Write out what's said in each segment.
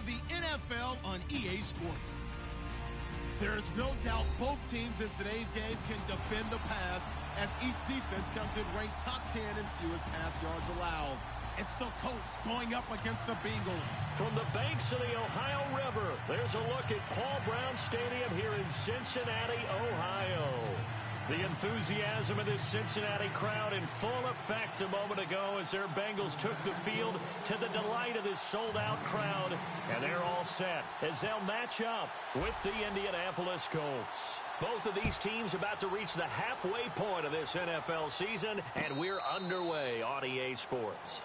to the NFL on EA Sports. There is no doubt both teams in today's game can defend the pass, as each defense comes in ranked top 10 in fewest pass yards allowed. It's the Colts going up against the Bengals. From the banks of the Ohio River, there's a look at Paul Brown Stadium here in Cincinnati, Ohio. The enthusiasm of this Cincinnati crowd in full effect a moment ago as their Bengals took the field to the delight of this sold-out crowd. And they're all set as they'll match up with the Indianapolis Colts. Both of these teams about to reach the halfway point of this NFL season, and we're underway on EA Sports.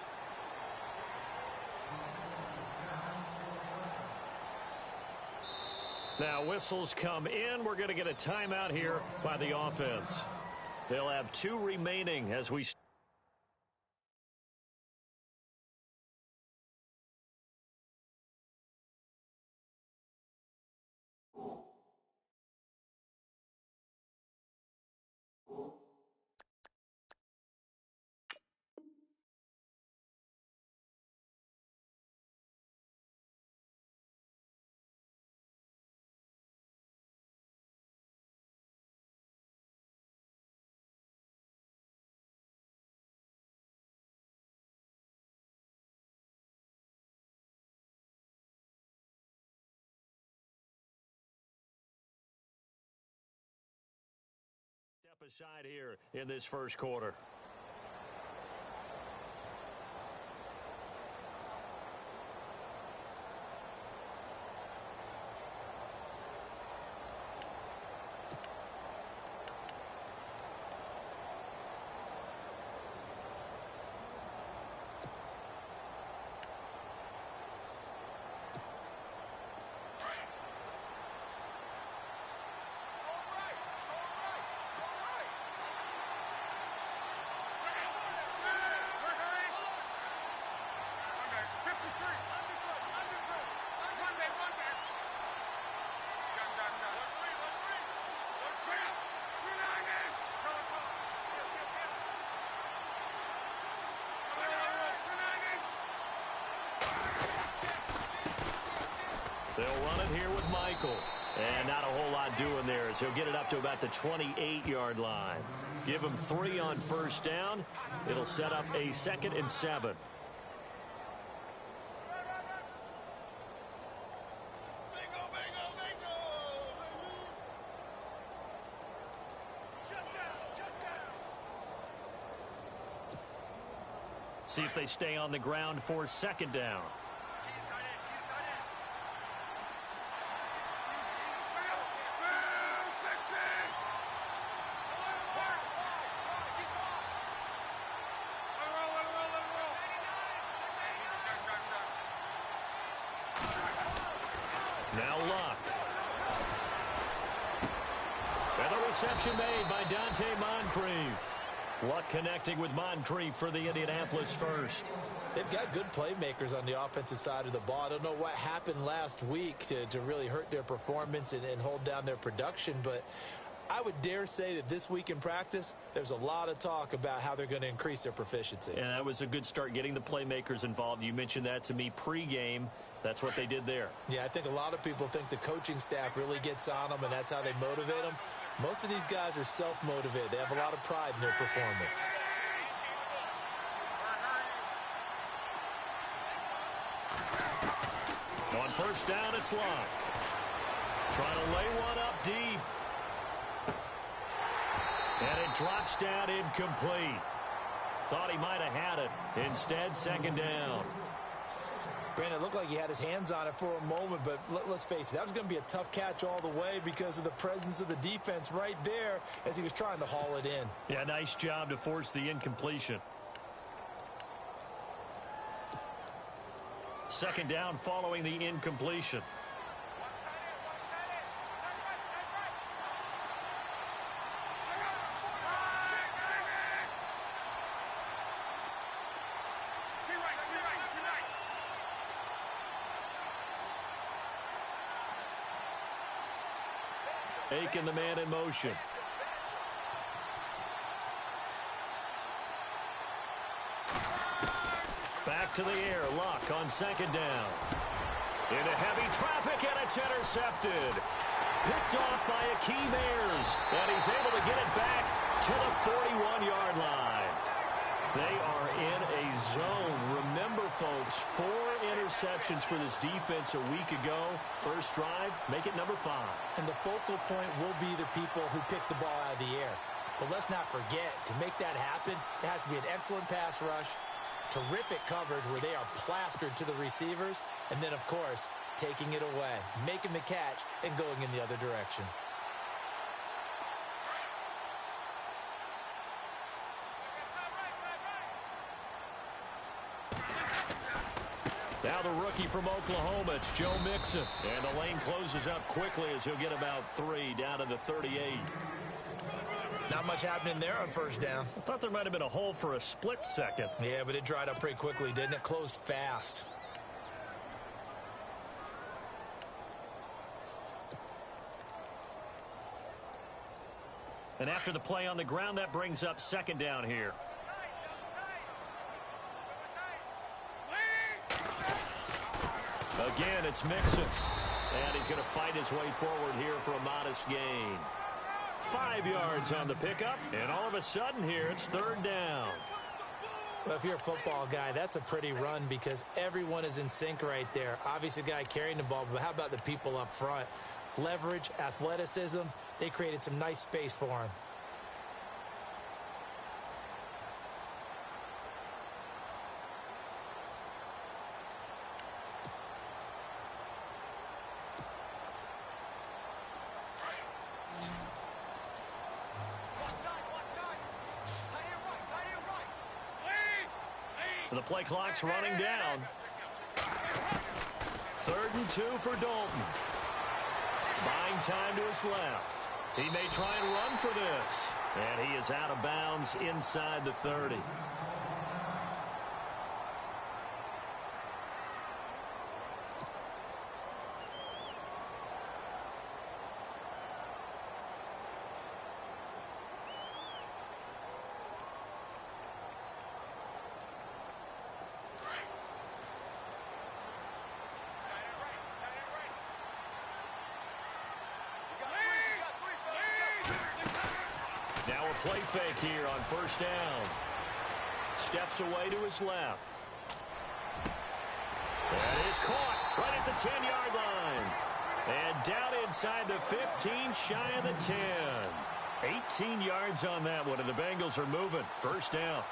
Now, whistles come in. We're going to get a timeout here by the offense. They'll have 2 remaining as we step aside here in this first quarter. They'll run it here with Michael. And not a whole lot doing there as he'll get it up to about the 28-yard line. Give him 3 on first down. It'll set up a 2nd and 7. See if they stay on the ground for 2nd down. Now Luck. And the reception made by Dante Moncrief. Luck connecting with Moncrief for the Indianapolis first. They've got good playmakers on the offensive side of the ball. I don't know what happened last week to really hurt their performance and hold down their production, but I would dare say that this week in practice, there's a lot of talk about how they're going to increase their proficiency. And that was a good start getting the playmakers involved. You mentioned that to me pregame. That's what they did there. Yeah, I think a lot of people think the coaching staff really gets on them, and that's how they motivate them. Most of these guys are self-motivated. They have a lot of pride in their performance. On first down, it's Luck. Trying to lay one up deep. And it drops down incomplete. Thought he might have had it. Instead, 2nd down. Granted, it looked like he had his hands on it for a moment, but let's face it, that was going to be a tough catch all the way because of the presence of the defense right there as he was trying to haul it in. Yeah, nice job to force the incompletion. 2nd down following the incompletion. Aiken, the man in motion. Back to the air. Luck on 2nd down. Into heavy traffic, and it's intercepted. Picked off by Akeem Ayers, and he's able to get it back to the 41-yard line. They are in a zone. Remember, folks, 4 interceptions for this defense a week ago. First drive, make it number 5. And the focal point will be the people who pick the ball out of the air. But let's not forget, to make that happen, it has to be an excellent pass rush, terrific coverage where they are plastered to the receivers, and then, of course, taking it away, making the catch, and going in the other direction. Now the rookie from Oklahoma, it's Joe Mixon. And the lane closes up quickly as he'll get about 3 down to the 38. Not much happening there on first down. I thought there might have been a hole for a split second. Yeah, but it dried up pretty quickly, didn't it? Closed fast. And after the play on the ground, that brings up second down here. Again, it's Mixon. And he's going to fight his way forward here for a modest gain. 5 yards on the pickup, and all of a sudden here, it's third down. Well, if you're a football guy, that's a pretty run because everyone is in sync right there. Obviously, the guy carrying the ball, but how about the people up front? Leverage, athleticism, they created some nice space for him. The play clock's running down. 3rd and 2 for Dalton. Buying time to his left. He may try and run for this. And he is out of bounds inside the 30. Play fake here on first down. Steps away to his left. That is caught right at the 10-yard line. And down inside the 15, shy of the 10. 18 yards on that one, and the Bengals are moving. First down.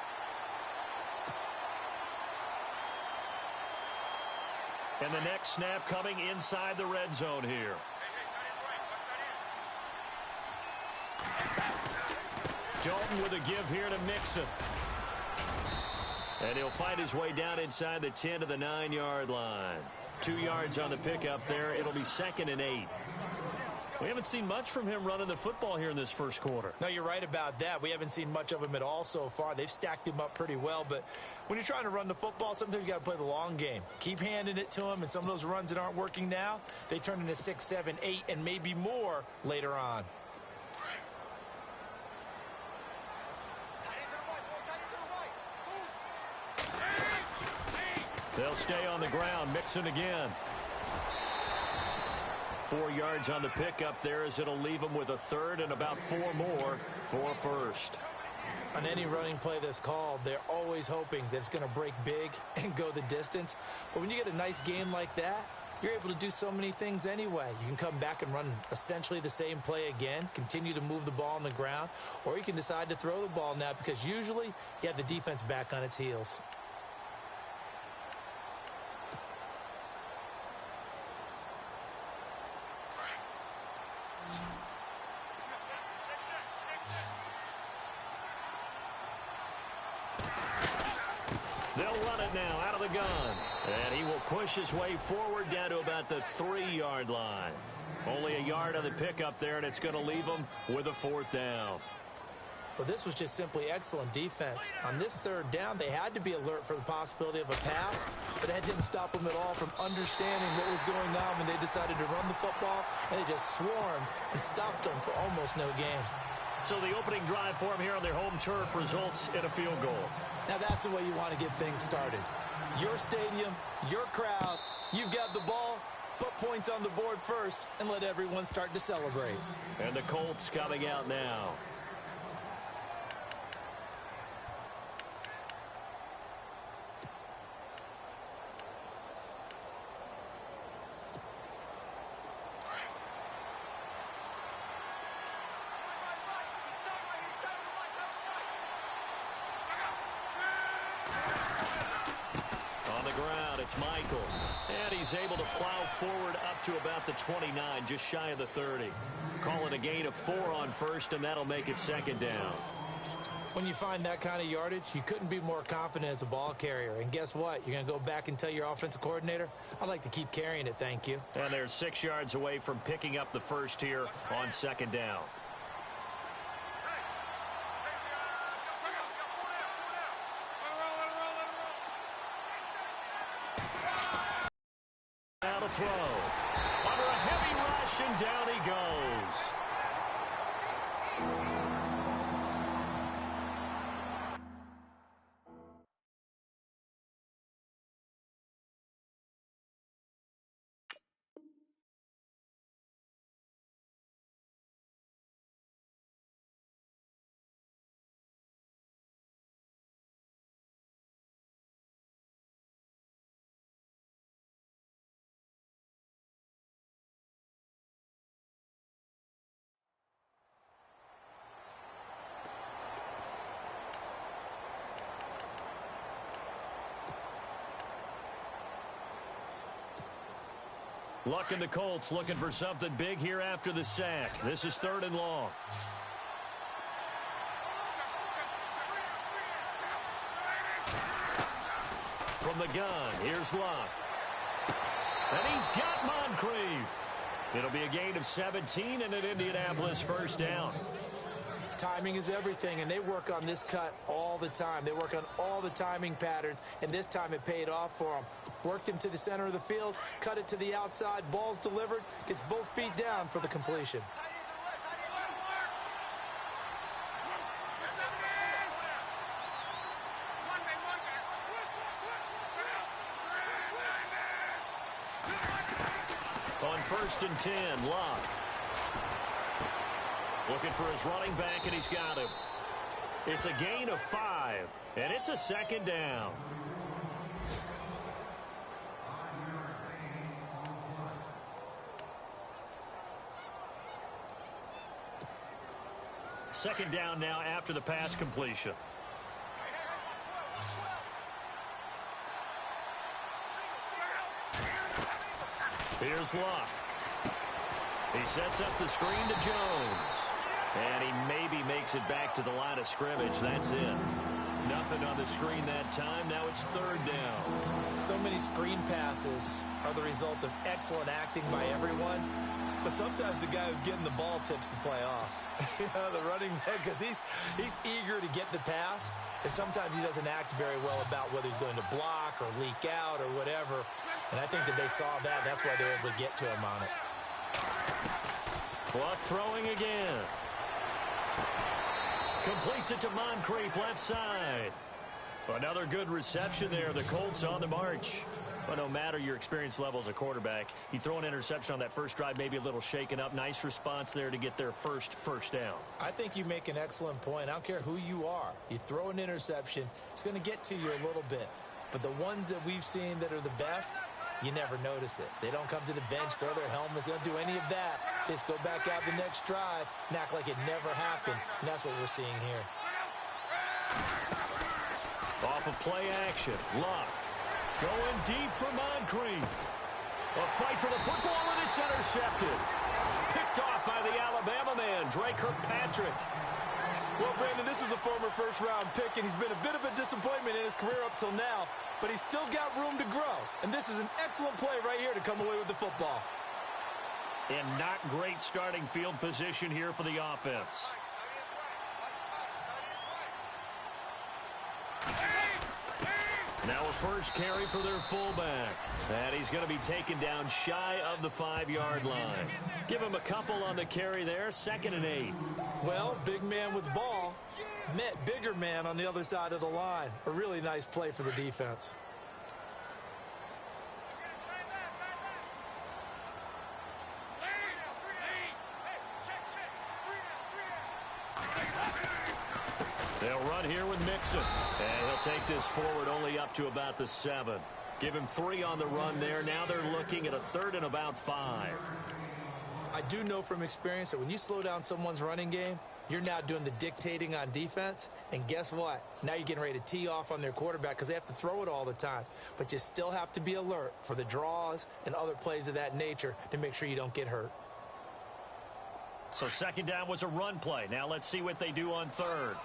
And the next snap coming inside the red zone here. Dalton with a give here to Mixon. And he'll find his way down inside the 10 to the 9-yard line. 2 yards on the pickup there. It'll be 2nd and 8. We haven't seen much from him running the football here in this first quarter. No, you're right about that. We haven't seen much of him at all so far. They've stacked him up pretty well, but when you're trying to run the football, sometimes you got to play the long game. Keep handing it to him, and some of those runs that aren't working now, they turn into 6, 7, 8, and maybe more later on. They'll stay on the ground. Mixon again. 4 yards on the pickup there as it'll leave them with a 3rd and about 4 more for first. On any running play that's called, they're always hoping that it's going to break big and go the distance. But when you get a nice game like that, you're able to do so many things anyway. You can come back and run essentially the same play again, continue to move the ball on the ground, or you can decide to throw the ball now because usually you have the defense back on its heels. They'll run it now out of the gun. And he will push his way forward down to about the 3-yard line. Only a yard on the pickup there, and it's going to leave them with a 4th down. Well, this was just simply excellent defense. On this 3rd down, they had to be alert for the possibility of a pass, but that didn't stop them at all from understanding what was going on when they decided to run the football, and they just swarmed and stopped them for almost no gain. So the opening drive for them here on their home turf results in a field goal. Now that's the way you want to get things started. Your stadium, your crowd, You've got the ball, put points on the board first, and let everyone start to celebrate. And the Colts coming out now. It's Michael, and he's able to plow forward up to about the 29, just shy of the 30. Calling a gain of 4 on first, and that'll make it second down. When you find that kind of yardage, you couldn't be more confident as a ball carrier. And guess what? You're going to go back and tell your offensive coordinator, I'd like to keep carrying it, thank you. And they're 6 yards away from picking up the first here on second down. Throw. Under a heavy rush, and down he goes. Luck in the Colts looking for something big here after the sack. This is 3rd and long. From the gun, here's Luck. And he's got Moncrief. It'll be a gain of 17 and an Indianapolis first down. Timing is everything, and they work on this cut all the time. They work on all the timing patterns, and this time it paid off for them. Worked him to the center of the field, cut it to the outside, ball's delivered, gets both feet down for the completion. On 1st and 10, Luck. Looking for his running back, and he's got him. It's a gain of 5, and it's a second down. Second down now after the pass completion. Here's Luck. He sets up the screen to Jones. And he maybe makes it back to the line of scrimmage. That's it. Nothing on the screen that time. Now it's 3rd down. So many screen passes are the result of excellent acting by everyone. But sometimes the guy who's getting the ball tips the play off. The running back, because he's eager to get the pass. And sometimes he doesn't act very well about whether he's going to block or leak out or whatever. And I think that they saw that. That's why they were able to get to him on it. Luck throwing again. Completes it to Moncrief, left side. Another good reception there. The Colts on the march. But no matter your experience level as a quarterback, you throw an interception on that first drive, maybe a little shaken up. Nice response there to get their first down. I think you make an excellent point. I don't care who you are. You throw an interception, it's going to get to you a little bit. But the ones that we've seen that are the best, you never notice it. They don't come to the bench, throw their helmets. They don't do any of that. They just go back out the next drive and act like it never happened. And that's what we're seeing here. Off of play action, Luck. Going deep for Moncrief. A fight for the football, and it's intercepted. Picked off by the Alabama man, Drake Kirkpatrick. Well, Brandon, this is a former first-round pick, and he's been a bit of a disappointment in his career up till now, but he's still got room to grow. And this is an excellent play right here to come away with the football. And not great starting field position here for the offense. Now a first carry for their fullback. And he's going to be taken down shy of the 5-yard line. Give him a couple on the carry there. 2nd and 8. Well, big man with ball met bigger man on the other side of the line. A really nice play for the defense. They'll run here with Mixon. And he'll take this forward only up to about the 7. Give him 3 on the run there. Now they're looking at a 3rd and about 5. I do know from experience that when you slow down someone's running game, you're now doing the dictating on defense. And guess what? Now you're getting ready to tee off on their quarterback because they have to throw it all the time. But you still have to be alert for the draws and other plays of that nature to make sure you don't get hurt. So 2nd down was a run play. Now let's see what they do on 3rd.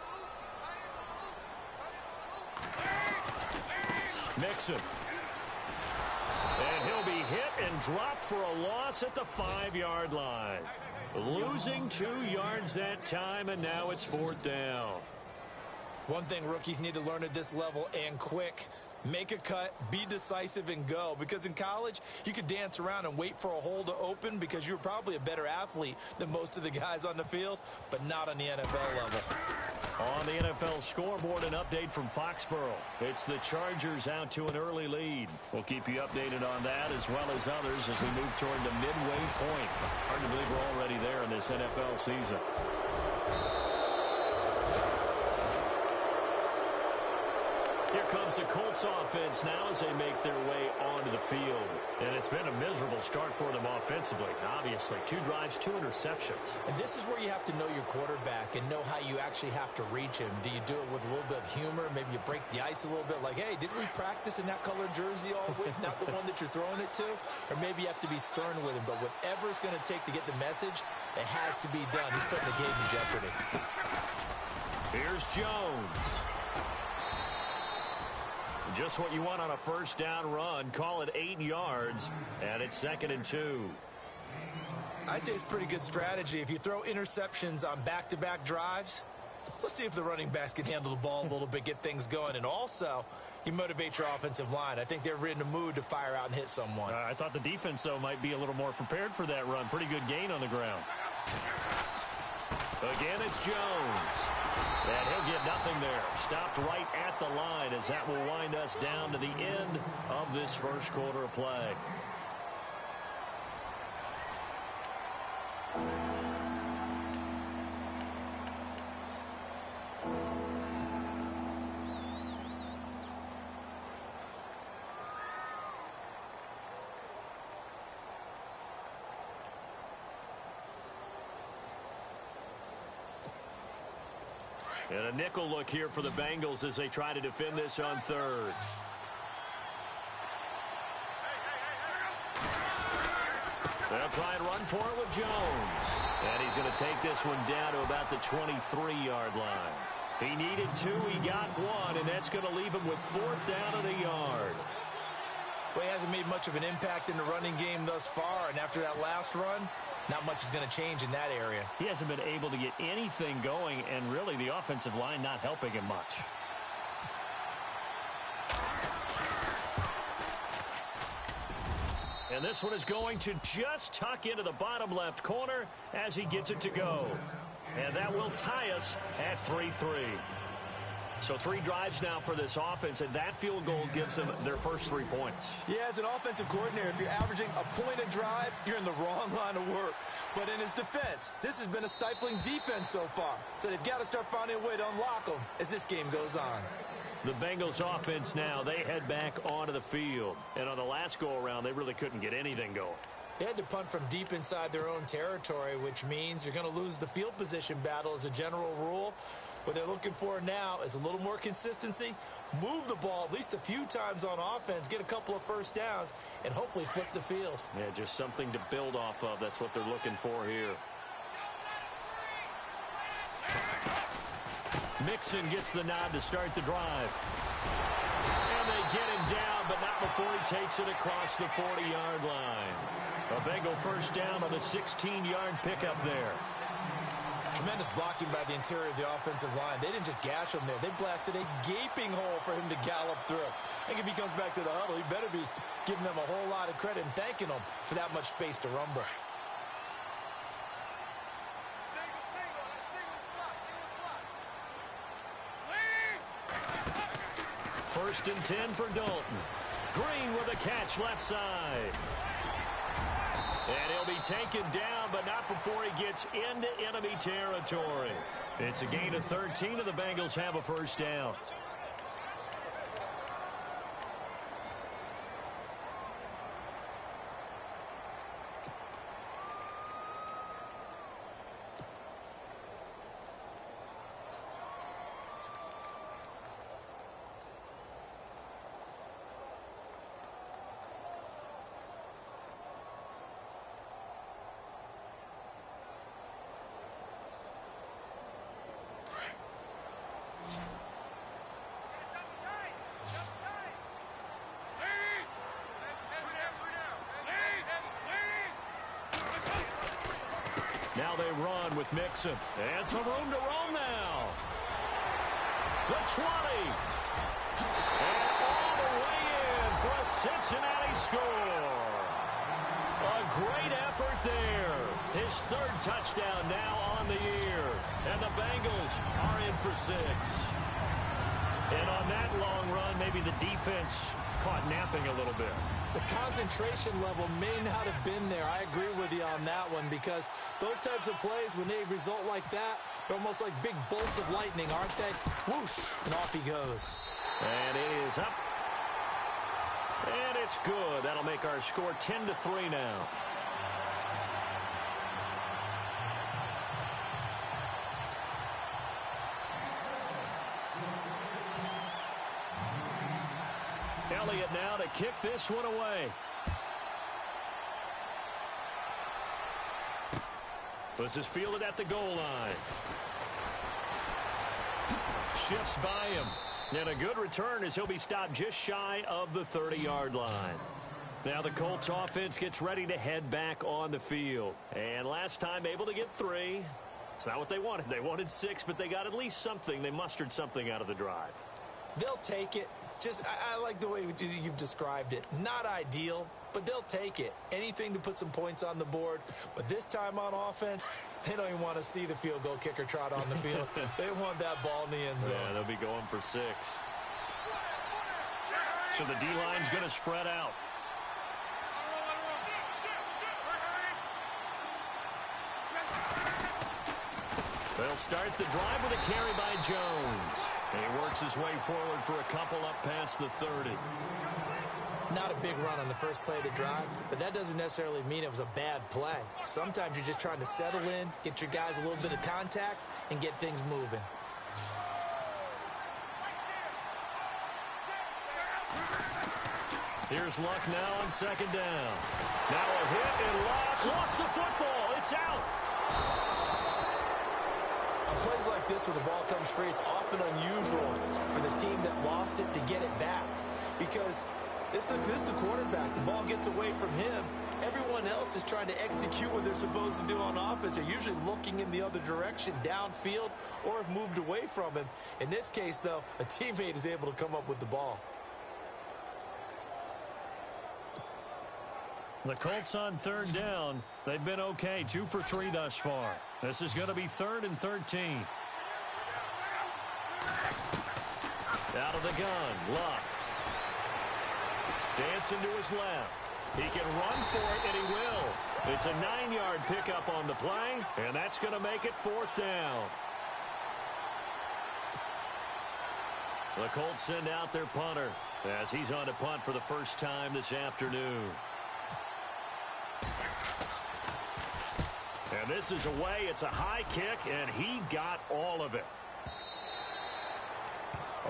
Mixon. And he'll be hit and dropped for a loss at the 5-yard line. Losing 2 yards that time, and now it's 4th down. One thing rookies need to learn at this level, and quick: make a cut, be decisive, and go. Because in college, you could dance around and wait for a hole to open because you're probably a better athlete than most of the guys on the field, but not on the NFL level. On the NFL scoreboard, an update from Foxborough. It's the Chargers out to an early lead. We'll keep you updated on that as well as others as we move toward the midway point. Hard to believe we're already there in this NFL season. Here comes the Colts offense now as they make their way onto the field. And it's been a miserable start for them offensively. Obviously, 2 drives, 2 interceptions. And this is where you have to know your quarterback and know how you actually have to reach him. Do you do it with a little bit of humor? Maybe you break the ice a little bit like, hey, didn't we practice in that colored jersey all week? Not the one that you're throwing it to? Or maybe you have to be stern with him. But whatever it's going to take to get the message, it has to be done. He's putting the game in jeopardy. Here's Jones. Just what you want on a 1st down run. Call it 8 yards, and it's 2nd and 2. I'd say it's pretty good strategy. If you throw interceptions on back-to-back drives, let's see if the running backs can handle the ball a little bit, get things going. And also, you motivate your offensive line. I think they're in the mood to fire out and hit someone. I thought the defense, though, might be a little more prepared for that run. Pretty good gain on the ground. Again, it's Jones. And he'll get nothing there. Stopped right at the line as that will wind us down to the end of this 1st quarter of play. And a nickel look here for the Bengals as they try to defend this on 3rd. They'll try and run for it with Jones. And he's going to take this one down to about the 23-yard line. He needed 2, he got 1, and that's going to leave him with 4th down and a yard. Well, he hasn't made much of an impact in the running game thus far, and after that last run, not much is going to change in that area. He hasn't been able to get anything going, and really the offensive line not helping him much. And this one is going to just tuck into the bottom left corner as he gets it to go. And that will tie us at 3-3. So 3 drives now for this offense, and that field goal gives them their first 3 points. Yeah, as an offensive coordinator, if you're averaging a point a drive, you're in the wrong line of work. But in his defense, this has been a stifling defense so far. So they've got to start finding a way to unlock them as this game goes on. The Bengals offense now, they head back onto the field. And on the last go-around, they really couldn't get anything going. They had to punt from deep inside their own territory, which means you're going to lose the field position battle as a general rule. What they're looking for now is a little more consistency, move the ball at least a few times on offense, get a couple of 1st downs, and hopefully flip the field. Yeah, just something to build off of. That's what they're looking for here. Mixon gets the nod to start the drive. And they get him down, but not before he takes it across the 40-yard line. A Bengal 1st down on the 16-yard pickup there. Tremendous blocking by the interior of the offensive line. They didn't just gash him there. They blasted a gaping hole for him to gallop through. I think if he comes back to the huddle, he better be giving them a whole lot of credit and thanking them for that much space to rumble. First and 10 for Dalton. Green with a catch left side. And he'll be taken down, but not before he gets into enemy territory. It's a gain of 13, and the Bengals have a first down. Now they run with Mixon. And some room to roam now. The 20. And all the way in for a Cincinnati score. A great effort there. His third touchdown now on the year. And the Bengals are in for 6. And on that long run, maybe the defense caught napping a little bit. The concentration level may not have been there. I agree with you on that one, because those types of plays, when they result like that, they're almost like big bolts of lightning, aren't they? Whoosh, and off he goes. And it is up. And it's good. That'll make our score 10-3 now. Elliott now to kick this one away. This is fielded at the goal line. Shifts by him. And a good return as he'll be stopped just shy of the 30-yard line. Now the Colts offense gets ready to head back on the field. And last time able to get 3. It's not what they wanted. They wanted 6, but they got at least something. They mustered something out of the drive. They'll take it. I like the way you've described it. Not ideal, but they'll take it. Anything to put some points on the board. But this time on offense, they don't even want to see the field goal kicker trot on the field. They want that ball in the end zone. Yeah, they'll be going for 6. So the D-line's going to spread out. They'll start the drive with a carry by Jones. And he works his way forward for a couple up past the 30. Not a big run on the first play of the drive, but that doesn't necessarily mean it was a bad play. Sometimes you're just trying to settle in, get your guys a little bit of contact, and get things moving. Here's Luck now on second down. Now a hit, and Luck lost the football. It's out. On plays like this where the ball comes free, it's often unusual for the team that lost it to get it back, because this is the quarterback. The ball gets away from him. Everyone else is trying to execute what they're supposed to do on offense. They're usually looking in the other direction, downfield, or have moved away from him. In this case, though, a teammate is able to come up with the ball. The Colts on third down. They've been okay, 2 for 3 thus far. This is going to be 3rd and 13. Out of the gun, Luck. Dancing to his left. He can run for it, and he will. It's a 9-yard pickup on the play, and that's going to make it 4th down. The Colts send out their punter as he's on to punt for the first time this afternoon. And this is away. It's a high kick, and he got all of it.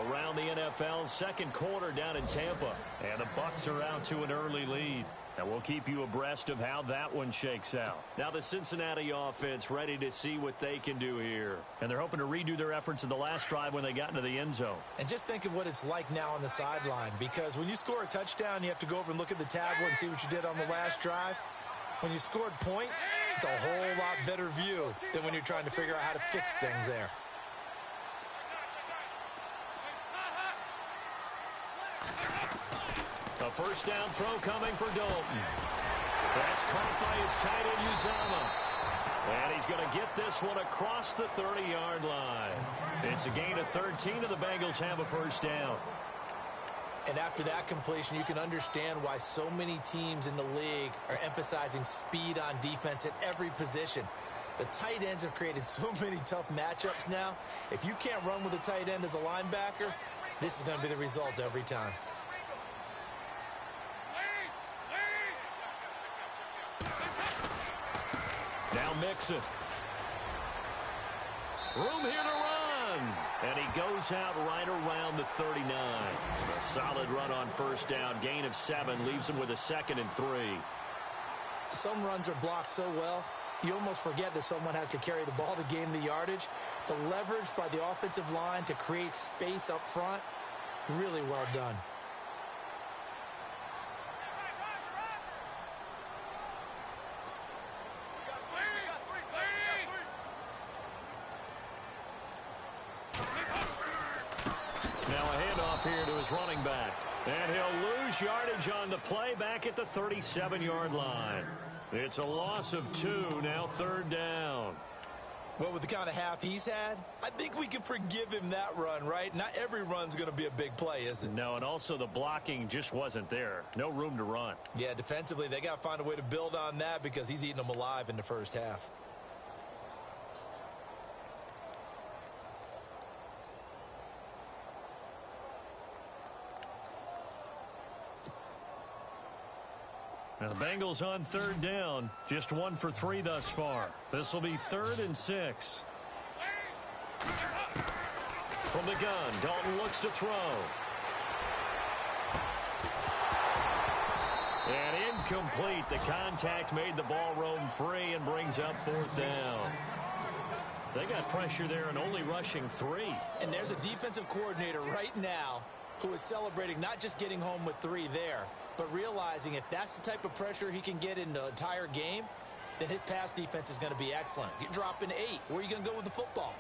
Around the NFL, second quarter down in Tampa. And the Bucs are out to an early lead. And we'll keep you abreast of how that one shakes out. Now the Cincinnati offense ready to see what they can do here. And they're hoping to redo their efforts in the last drive when they got into the end zone. And just think of what it's like now on the sideline. Because when you score a touchdown, you have to go over and look at the tablet and see what you did on the last drive. When you scored points, it's a whole lot better view than when you're trying to figure out how to fix things there. A first down throw coming for Dalton. That's caught by his tight end, Uzama. And he's going to get this one across the 30-yard line. It's a gain of 13, and the Bengals have a first down. And after that completion, you can understand why so many teams in the league are emphasizing speed on defense at every position. The tight ends have created so many tough matchups now. If you can't run with a tight end as a linebacker, this is going to be the result every time. Now Mixon. Room here to run. And he goes out right around the 39. A solid run on first down. Gain of 7 leaves him with a 2nd and 3. Some runs are blocked so well, you almost forget that someone has to carry the ball to gain the yardage. The leverage by the offensive line to create space up front, really well done. Now a handoff here to his running back. And he'll lose yardage on the play back at the 37-yard line. It's a loss of 2, now 3rd down. Well, with the kind of half he's had, I think we can forgive him that run, right? Not every run's going to be a big play, is it? No, and also the blocking just wasn't there. No room to run. Yeah, defensively, they got to find a way to build on that because he's eating them alive in the first half. Now the Bengals on 3rd down. Just 1 for 3 thus far. This will be 3rd and 6. From the gun, Dalton looks to throw. And incomplete. The contact made the ball roam free and brings up 4th down. They got pressure there and only rushing 3. And there's a defensive coordinator right now who is celebrating not just getting home with 3 there, but realizing if that's the type of pressure he can get in the entire game, then his pass defense is going to be excellent. You're dropping 8. Where are you going to go with the football?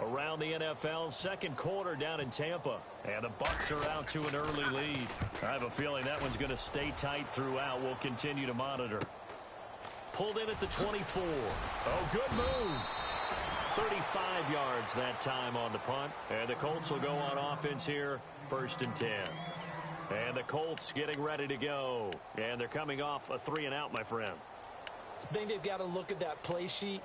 Around the NFL, 2nd quarter down in Tampa. And the Bucs are out to an early lead. I have a feeling that one's going to stay tight throughout. We'll continue to monitor. Pulled in at the 24. Oh, good move. 35 yards that time on the punt. And the Colts will go on offense here, 1st and 10. And the Colts getting ready to go. And they're coming off a 3-and-out, my friend. I think they've got to look at that play sheet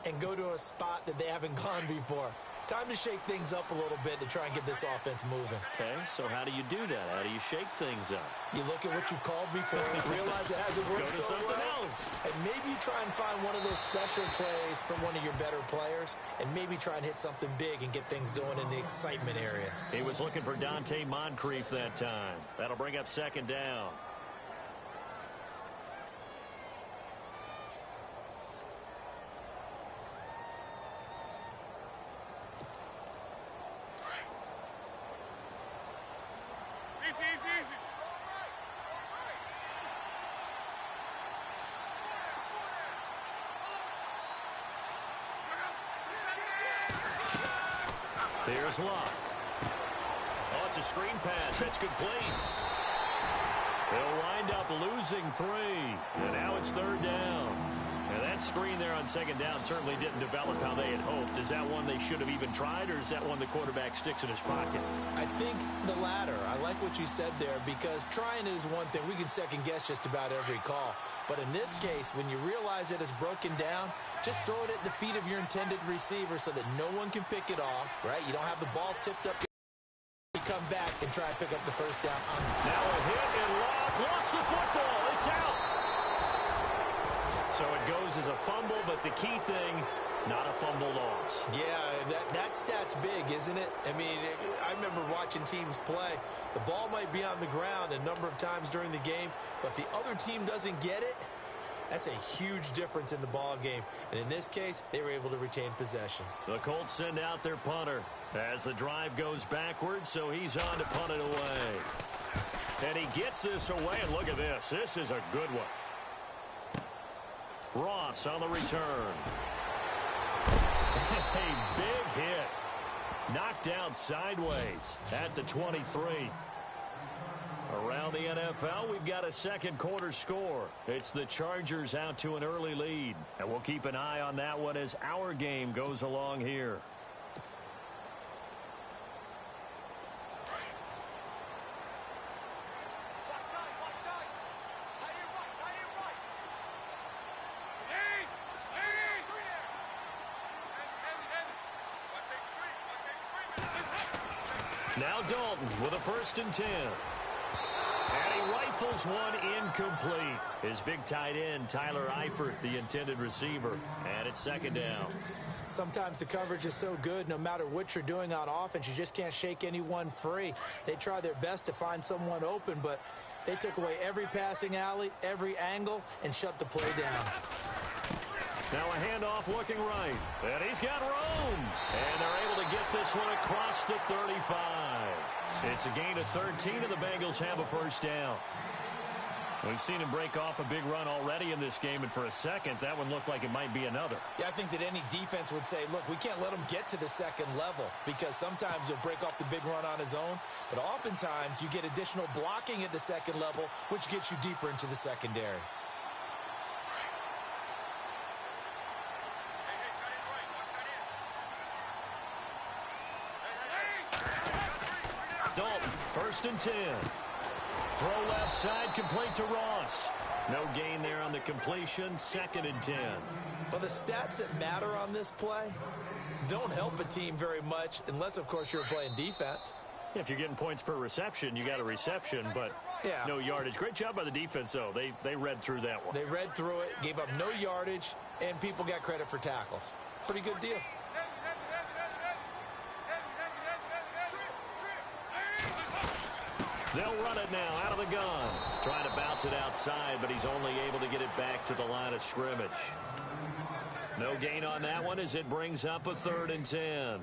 and go to a spot that they haven't gone before. Time to shake things up a little bit to try and get this offense moving. Okay, so how do you do that? How do you shake things up? You look at what you've called before, realize it hasn't worked Go to so something well, else. and maybe you try and find one of those special plays from one of your better players, and maybe try and hit something big and get things going in the excitement area. He was looking for Dante Moncrief that time. That'll bring up 2nd down. Here's Locke. Oh, it's a screen pass. That's complete. They'll wind up losing 3. And now it's 3rd down. And that screen there on 2nd down certainly didn't develop how they had hoped. Is that one they should have even tried, or is that one the quarterback sticks in his pocket? I think the latter. I like what you said there, because trying is one thing. We can second guess just about every call. But in this case, when you realize it is broken down, just throw it at the feet of your intended receiver so that no one can pick it off, right? You don't have the ball tipped up. You come back and try and pick up the 1st down. Now a hit and Locke lost the football. It's out. So it goes as a fumble, but the key thing, not a fumble loss. Yeah, that stat's big, isn't it? I mean, I remember watching teams play. The ball might be on the ground a number of times during the game, but if the other team doesn't get it, that's a huge difference in the ball game. And in this case, they were able to retain possession. The Colts send out their punter as the drive goes backwards, so he's on to punt it away. And he gets this away, and look at this. This is a good one. Ross on the return. A big hit. Knocked down sideways at the 23. Around the NFL, we've got a 2nd quarter score. It's the Chargers out to an early lead. And we'll keep an eye on that one as our game goes along here. Now Dalton with a 1st and 10. And he rifles one incomplete. His big tight end, Tyler Eifert, the intended receiver. And it's 2nd down. Sometimes the coverage is so good, no matter what you're doing on offense, you just can't shake anyone free. They try their best to find someone open, but they took away every passing alley, every angle, and shut the play down. Now a handoff looking right. And he's got room. And they're able to get this one across the 35. It's a gain of 13, and the Bengals have a 1st down. We've seen him break off a big run already in this game, and for a second, that one looked like it might be another. Yeah, I think that any defense would say, look, we can't let him get to the 2nd level, because sometimes he'll break off the big run on his own, but oftentimes you get additional blocking at the 2nd level, which gets you deeper into the secondary. Dalton, 1st and 10. Throw left side, complete to Ross. No gain there on the completion, 2nd and 10. For the stats that matter on this play, don't help a team very much unless, of course, you're playing defense. If you're getting points per reception, you got a reception, but yeah, no yardage. Great job by the defense, though. They read through that one. They read through it, gave up no yardage, and people got credit for tackles. Pretty good deal. They'll run it now out of the gun. Trying to bounce it outside, but he's only able to get it back to the line of scrimmage. No gain on that one as it brings up a 3rd and 10.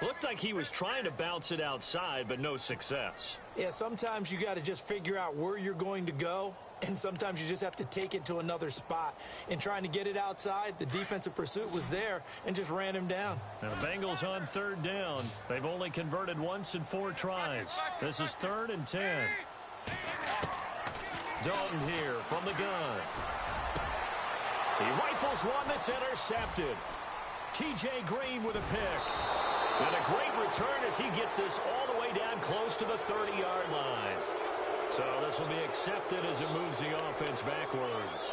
Looked like he was trying to bounce it outside, but no success. Yeah, sometimes you got to just figure out where you're going to go, and sometimes you just have to take it to another spot. In trying to get it outside, the defensive pursuit was there and just ran him down. Now the Bengals on 3rd down. They've only converted once in 4 tries. This is 3rd and 10. Dalton here from the gun. He rifles one that's intercepted. T.J. Green with a pick. And a great return as he gets this all the way down close to the 30-yard line. So this will be accepted as it moves the offense backwards.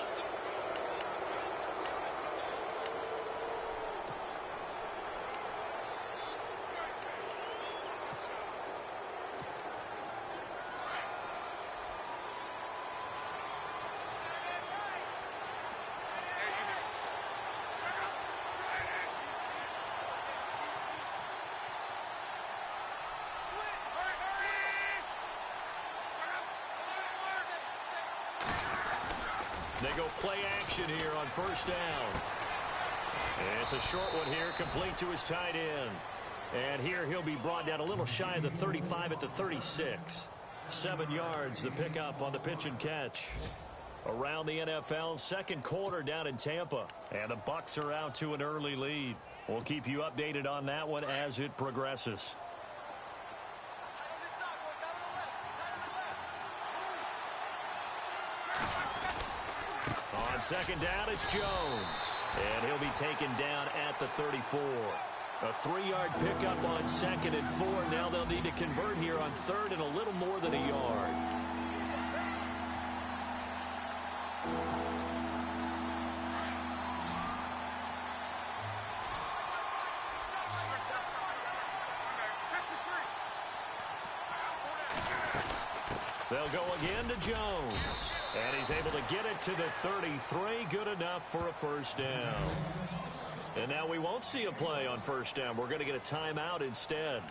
They go play action here on 1st down. And it's a short one here, complete to his tight end. And here he'll be brought down a little shy of the 35 at the 36. 7 yards, the pickup on the pitch and catch. Around the NFL, 2nd quarter down in Tampa. And the Bucs are out to an early lead. We'll keep you updated on that one as it progresses. On 2nd down, it's Jones. And he'll be taken down at the 34. A 3-yard pickup on 2nd and 4. Now they'll need to convert here on 3rd and a little more than a yard. They'll go again to Jones. And he's able to get it to the 33. Good enough for a 1st down. And now we won't see a play on 1st down. We're going to get a timeout instead,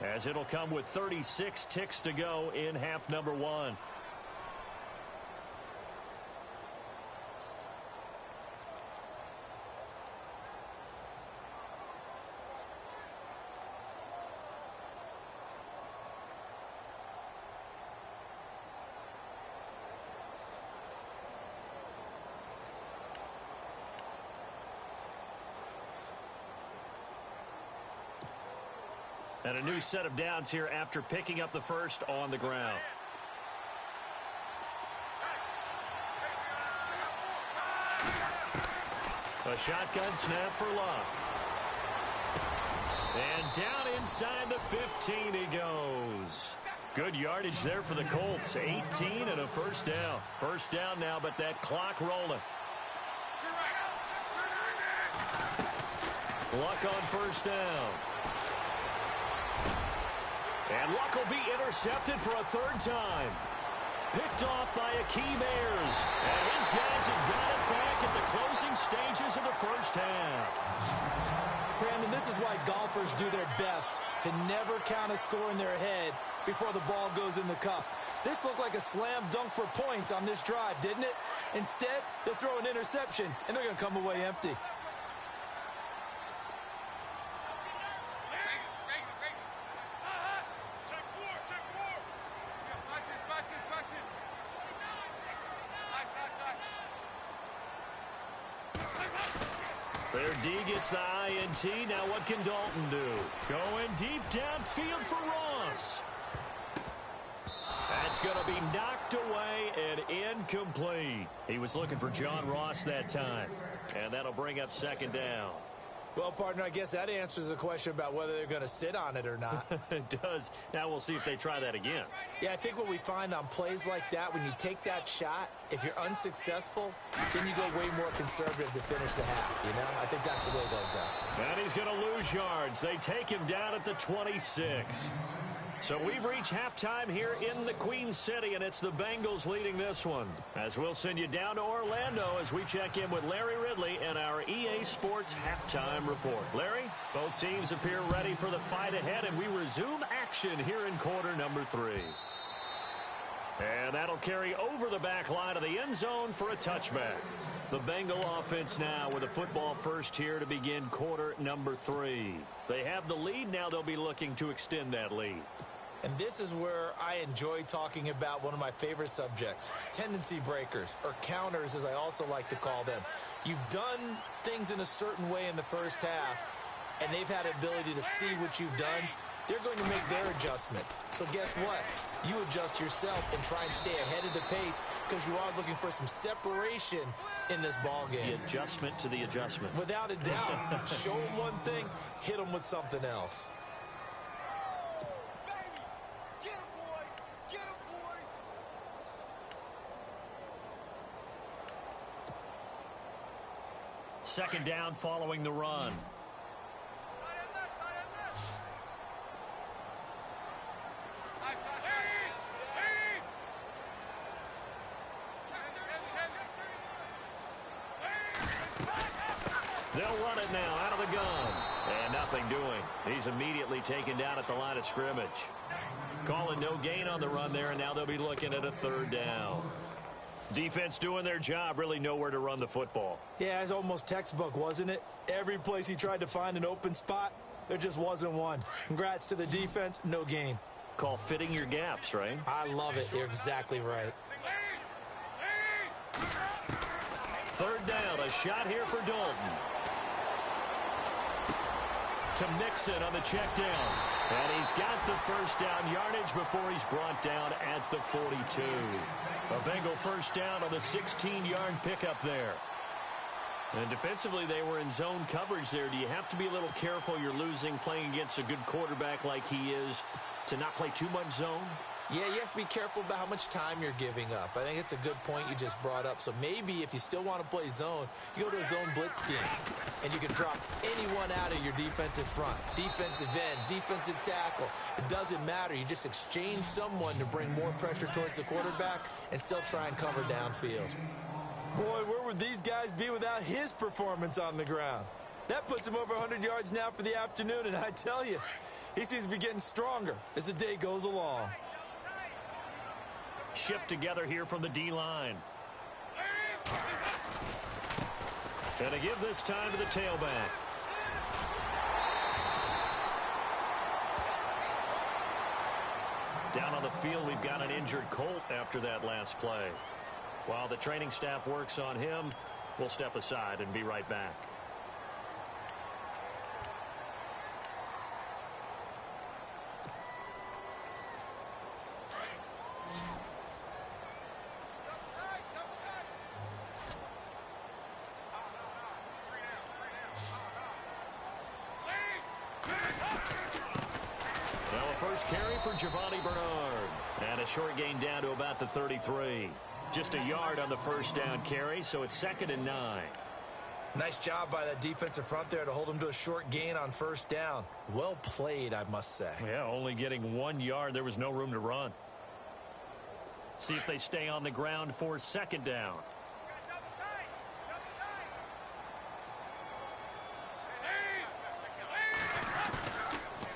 as it'll come with 36 ticks to go in half number 1. And a new set of downs here after picking up the 1st on the ground. A shotgun snap for Luck. And down inside the 15 he goes. Good yardage there for the Colts. 18 and a 1st down. 1st down now, but that clock rolling. Luck on 1st down. And luck will be intercepted for a third time. Picked off by Akeem Ayers. And his guys have got it back at the closing stages of the first half. Brandon, this is why golfers do their best to never count a score in their head before the ball goes in the cup. This looked like a slam dunk for points on this drive, didn't it? Instead, they'll throw an interception, and they're going to come away empty. Their D gets the INT. Now what can Dalton do? Going deep downfield for Ross. That's going to be knocked away and incomplete. He was looking for John Ross that time. And that'll bring up second down. Well, partner, I guess that answers the question about whether they're going to sit on it or not. It does. Now we'll see if they try that again. Yeah, I think what we find on plays like that, when you take that shot, if you're unsuccessful, then you go way more conservative to finish the half, you know? I think that's the way they'll go. And he's going to lose yards. They take him down at the 26. So we've reached halftime here in the Queen City, and it's the Bengals leading this one. As we'll send you down to Orlando as we check in with Larry Ridley and our EA Sports halftime report. Larry, both teams appear ready for the fight ahead, and we resume action here in quarter number 3. And that'll carry over the back line of the end zone for a touchback. The Bengal offense now with a football first here to begin quarter number 3. They have the lead. Now they'll be looking to extend that lead. And this is where I enjoy talking about one of my favorite subjects, tendency breakers, or counters as I also like to call them. You've done things in a certain way in the first half, and they've had the ability to see what you've done. They're going to make their adjustments. So guess what? You adjust yourself and try and stay ahead of the pace because you are looking for some separation in this ball game. The adjustment to the adjustment. Without a doubt. Show them one thing, hit them with something else. Second down following the run. They'll run it now out of the gun. And nothing doing. He's immediately taken down at the line of scrimmage. Calling no gain on the run there, and now they'll be looking at a third down. Defense doing their job, really nowhere to run the football. Yeah, it's almost textbook, wasn't it? Every place he tried to find an open spot, there just wasn't one. Congrats to the defense, no gain. Call fitting your gaps, right? I love it. You're exactly right. Third down, a shot here for Dalton. To Mixon on the check down. And he's got the first down yardage before he's brought down at the 42. A Bengal first down on the 16-yard pickup there. And defensively, they were in zone coverage there. Do you have to be a little careful you're losing playing against a good quarterback like he is to not play too much zone? Yeah, you have to be careful about how much time you're giving up. I think it's a good point you just brought up. So maybe if you still want to play zone, you go to a zone blitz scheme, and you can drop anyone out of your defensive front, defensive end, defensive tackle. It doesn't matter. You just exchange someone to bring more pressure towards the quarterback and still try and cover downfield. Boy, where would these guys be without his performance on the ground? That puts him over 100 yards now for the afternoon, and I tell you, he seems to be getting stronger as the day goes along. Shift together here from the D-line. And to give this time to the tailback. Down on the field, we've got an injured Colt after that last play. While the training staff works on him, we'll step aside and be right back. And a short gain down to about the 33. Just a yard on the first down carry, so it's 2nd and 9. Nice job by that defensive front there to hold him to a short gain on first down. Well played, I must say. Yeah, only getting 1 yard. There was no room to run. See if they stay on the ground for second down.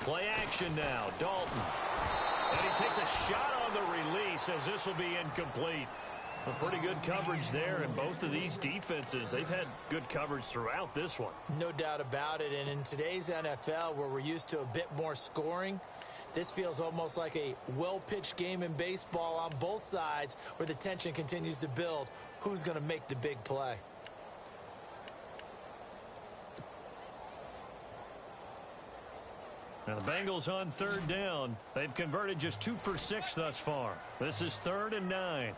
Play action now. Dalton. And he takes a shot on the release as this will be incomplete. A pretty good coverage there, and both of these defenses, they've had good coverage throughout this one. No doubt about it, and in today's NFL, where we're used to a bit more scoring, this feels almost like a well-pitched game in baseball on both sides where the tension continues to build. Who's going to make the big play? Now the Bengals on third down. They've converted just 2 for 6 thus far. This is 3rd and 9.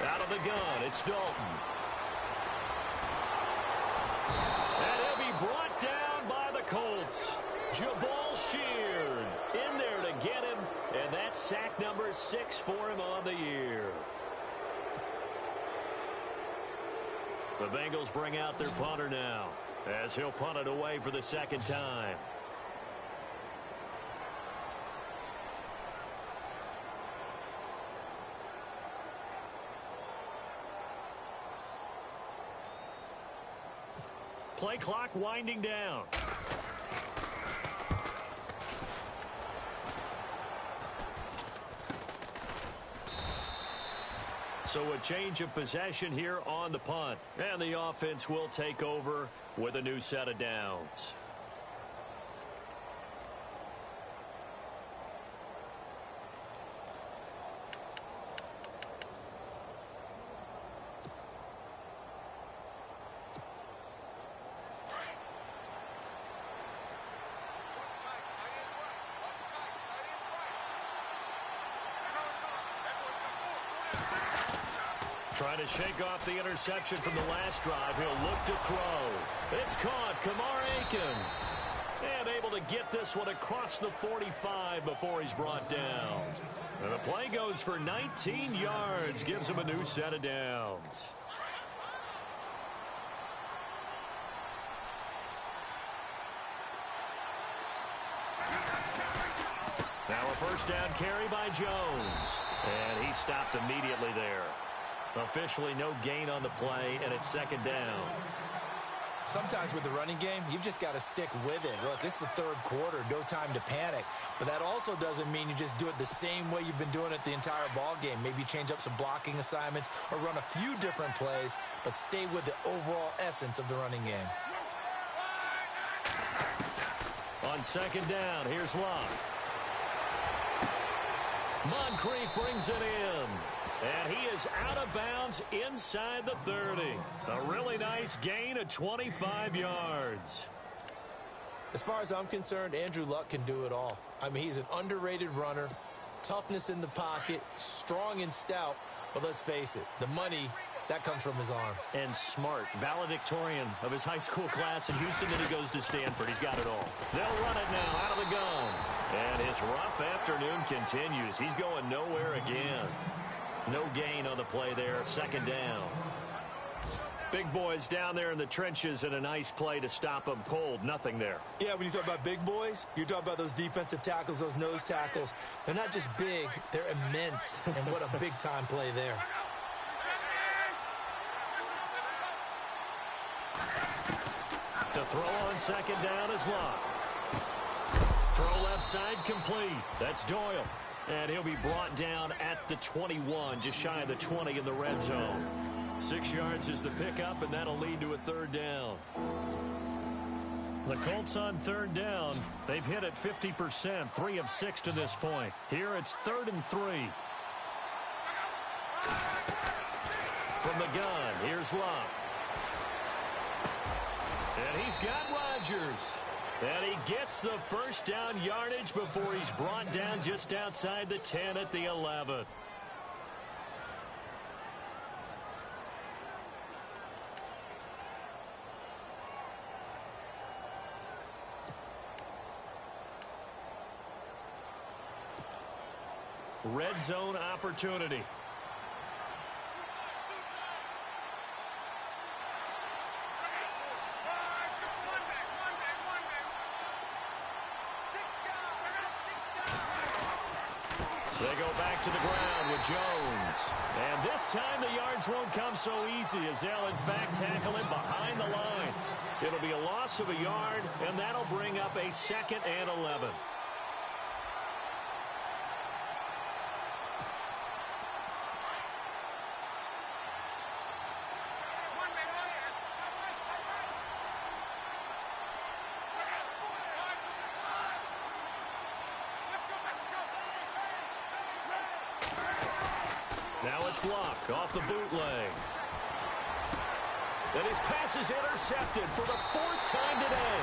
Out of the gun, it's Dalton. And he'll be brought down by the Colts. JymboSlyce928's in there to get him, and that's sack number 6 for him on the year. The Bengals bring out their punter now, as he'll punt it away for the second time. Play clock winding down. So a change of possession here on the punt. And the offense will take over with a new set of downs. Trying to shake off the interception from the last drive. He'll look to throw. It's caught. Kamar Aiken. And able to get this one across the 45 before he's brought down. And the play goes for 19 yards. Gives him a new set of downs. Now a first down carry by Jones. And he stopped immediately there. Officially no gain on the play, and it's second down. Sometimes with the running game, you've just got to stick with it. Look, it's the third quarter, no time to panic. But that also doesn't mean you just do it the same way you've been doing it the entire ball game. Maybe change up some blocking assignments or run a few different plays, but stay with the overall essence of the running game. On second down, here's Locke. Moncrief brings it in. And he is out of bounds inside the 30. A really nice gain of 25 yards. As far as I'm concerned, Andrew Luck can do it all. I mean, he's an underrated runner, toughness in the pocket, strong and stout. But let's face it, the money, that comes from his arm. And smart, valedictorian of his high school class in Houston. Then he goes to Stanford. He's got it all. They'll run it now out of the gun. And his rough afternoon continues. He's going nowhere again. No gain on the play there. Second down. Big boys down there in the trenches, and a nice play to stop them cold. Nothing there. Yeah, when you talk about big boys, you're talking about those defensive tackles, those nose tackles. They're not just big, they're immense. And what a big-time play there. To throw on second down is Locke. Throw left side complete. That's Doyle. And he'll be brought down at the 21, just shy of the 20 in the red zone. 6 yards is the pickup, and that'll lead to a third down. The Colts on third down. They've hit it 50%, 3 of 6 to this point. Here it's 3rd and 3. From the gun, here's Locke. And he's got Rodgers. And he gets the first down yardage before he's brought down just outside the 10 at the 11. Red zone opportunity. They go back to the ground with Jones. And this time the yards won't come so easy as they'll, in fact, tackle him behind the line. It'll be a loss of a yard, and that'll bring up a 2nd and 11. Now it's Luck off the bootleg. And his pass is intercepted for the 4th time today.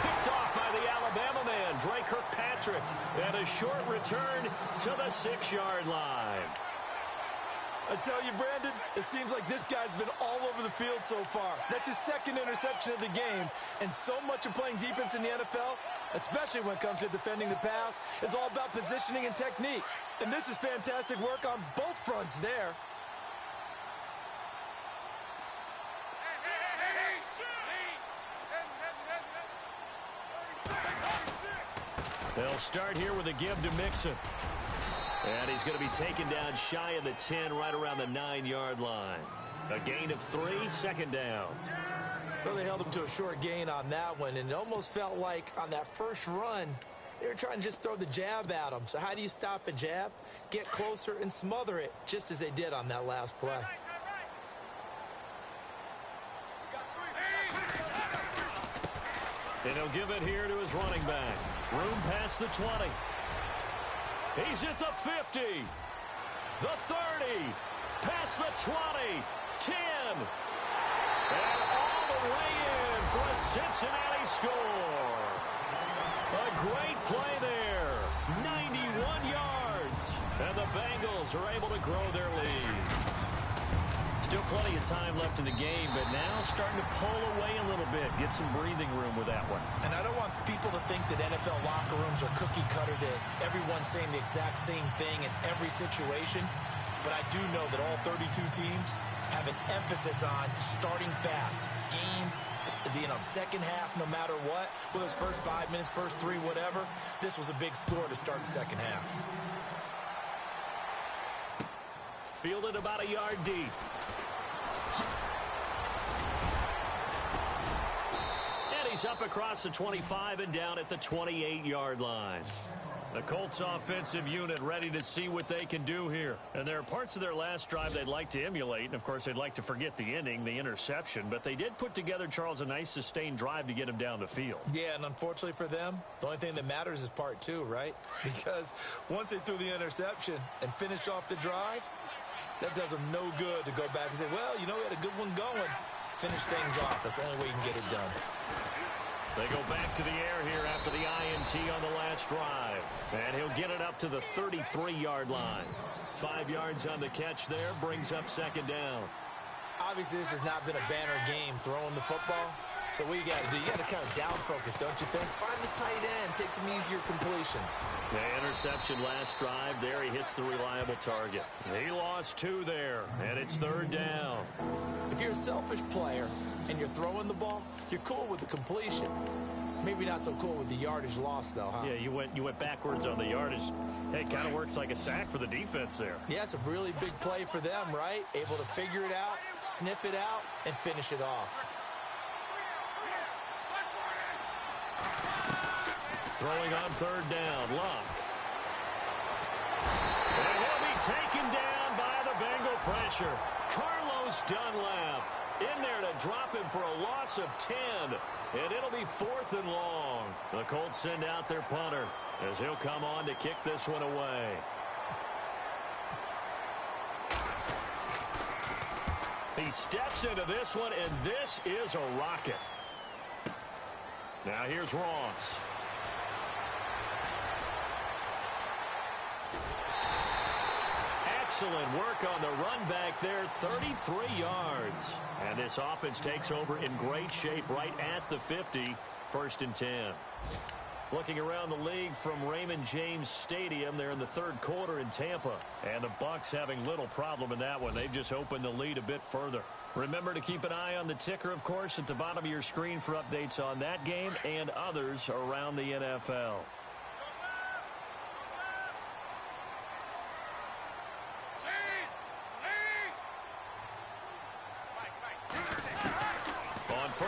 Picked off by the Alabama man, Dre Kirkpatrick. And a short return to the 6-yard line. I tell you, Brandon, it seems like this guy's been all over the field so far. That's his 2nd interception of the game. And so much of playing defense in the NFL, especially when it comes to defending the pass, is all about positioning and technique. And this is fantastic work on both fronts there. They'll start here with a give to Mixon. And he's going to be taken down shy of the 10, right around the 9-yard line. A gain of 3, 2nd down. Well, they held him to a short gain on that one, and it almost felt like on that first run, they were trying to just throw the jab at him. So how do you stop a jab? Get closer and smother it, just as they did on that last play. And he'll give it here to his running back. Room past the 20. He's at the 50. The 30. Past the 20. 10. And all the way in for a Cincinnati score. A great play there. 91 yards. And the Bengals are able to grow their lead. Still plenty of time left in the game, but now starting to pull away a little bit. Get some breathing room with that one. And I don't want people to think that NFL locker rooms are cookie cutter, that everyone's saying the exact same thing in every situation. But I do know that all 32 teams have an emphasis on starting fast. Game, second half, no matter what. Whether it's first 5 minutes, first 3, whatever. This was a big score to start the second half. Fielded about a yard deep. And he's up across the 25 and down at the 28-yard line. The Colts offensive unit ready to see what they can do here. And there are parts of their last drive they'd like to emulate. And, of course, they'd like to forget the inning, the interception. But they did put together, Charles, a nice sustained drive to get him down the field. Yeah, and unfortunately for them, the only thing that matters is part 2, right? Because once they threw the interception and finished off the drive, that does them no good to go back and say, well, you know, we had a good one going. Finish things off. That's the only way you can get it done. They go back to the air here after the INT on the last drive. And he'll get it up to the 33-yard line. 5 yards on the catch there, brings up 2nd down. Obviously, this has not been a banner game throwing the football. So what you got to do, you got to kind of down focus, don't you think? Find the tight end, take some easier completions. The interception last drive there, he hits the reliable target. He lost 2 there, and it's 3rd down. If you're a selfish player and you're throwing the ball, you're cool with the completion. Maybe not so cool with the yardage loss, though, huh? Yeah, you went backwards on the yardage. Hey, it kind of works like a sack for the defense there. Yeah, it's a really big play for them, right? Able to figure it out, sniff it out, and finish it off. Throwing on 3rd down, Luck. And he'll be taken down by the Bengal pressure. Carlos Dunlap in there to drop him for a loss of 10. And it'll be 4th and long. The Colts send out their punter as he'll come on to kick this one away. He steps into this one, and this is a rocket. Now here's Ross. Excellent work on the run back there, 33 yards. And this offense takes over in great shape right at the 50, 1st and 10. Looking around the league from Raymond James Stadium, they're in the 3rd quarter in Tampa. And the Bucs having little problem in that one. They've just opened the lead a bit further. Remember to keep an eye on the ticker, of course, at the bottom of your screen for updates on that game and others around the NFL.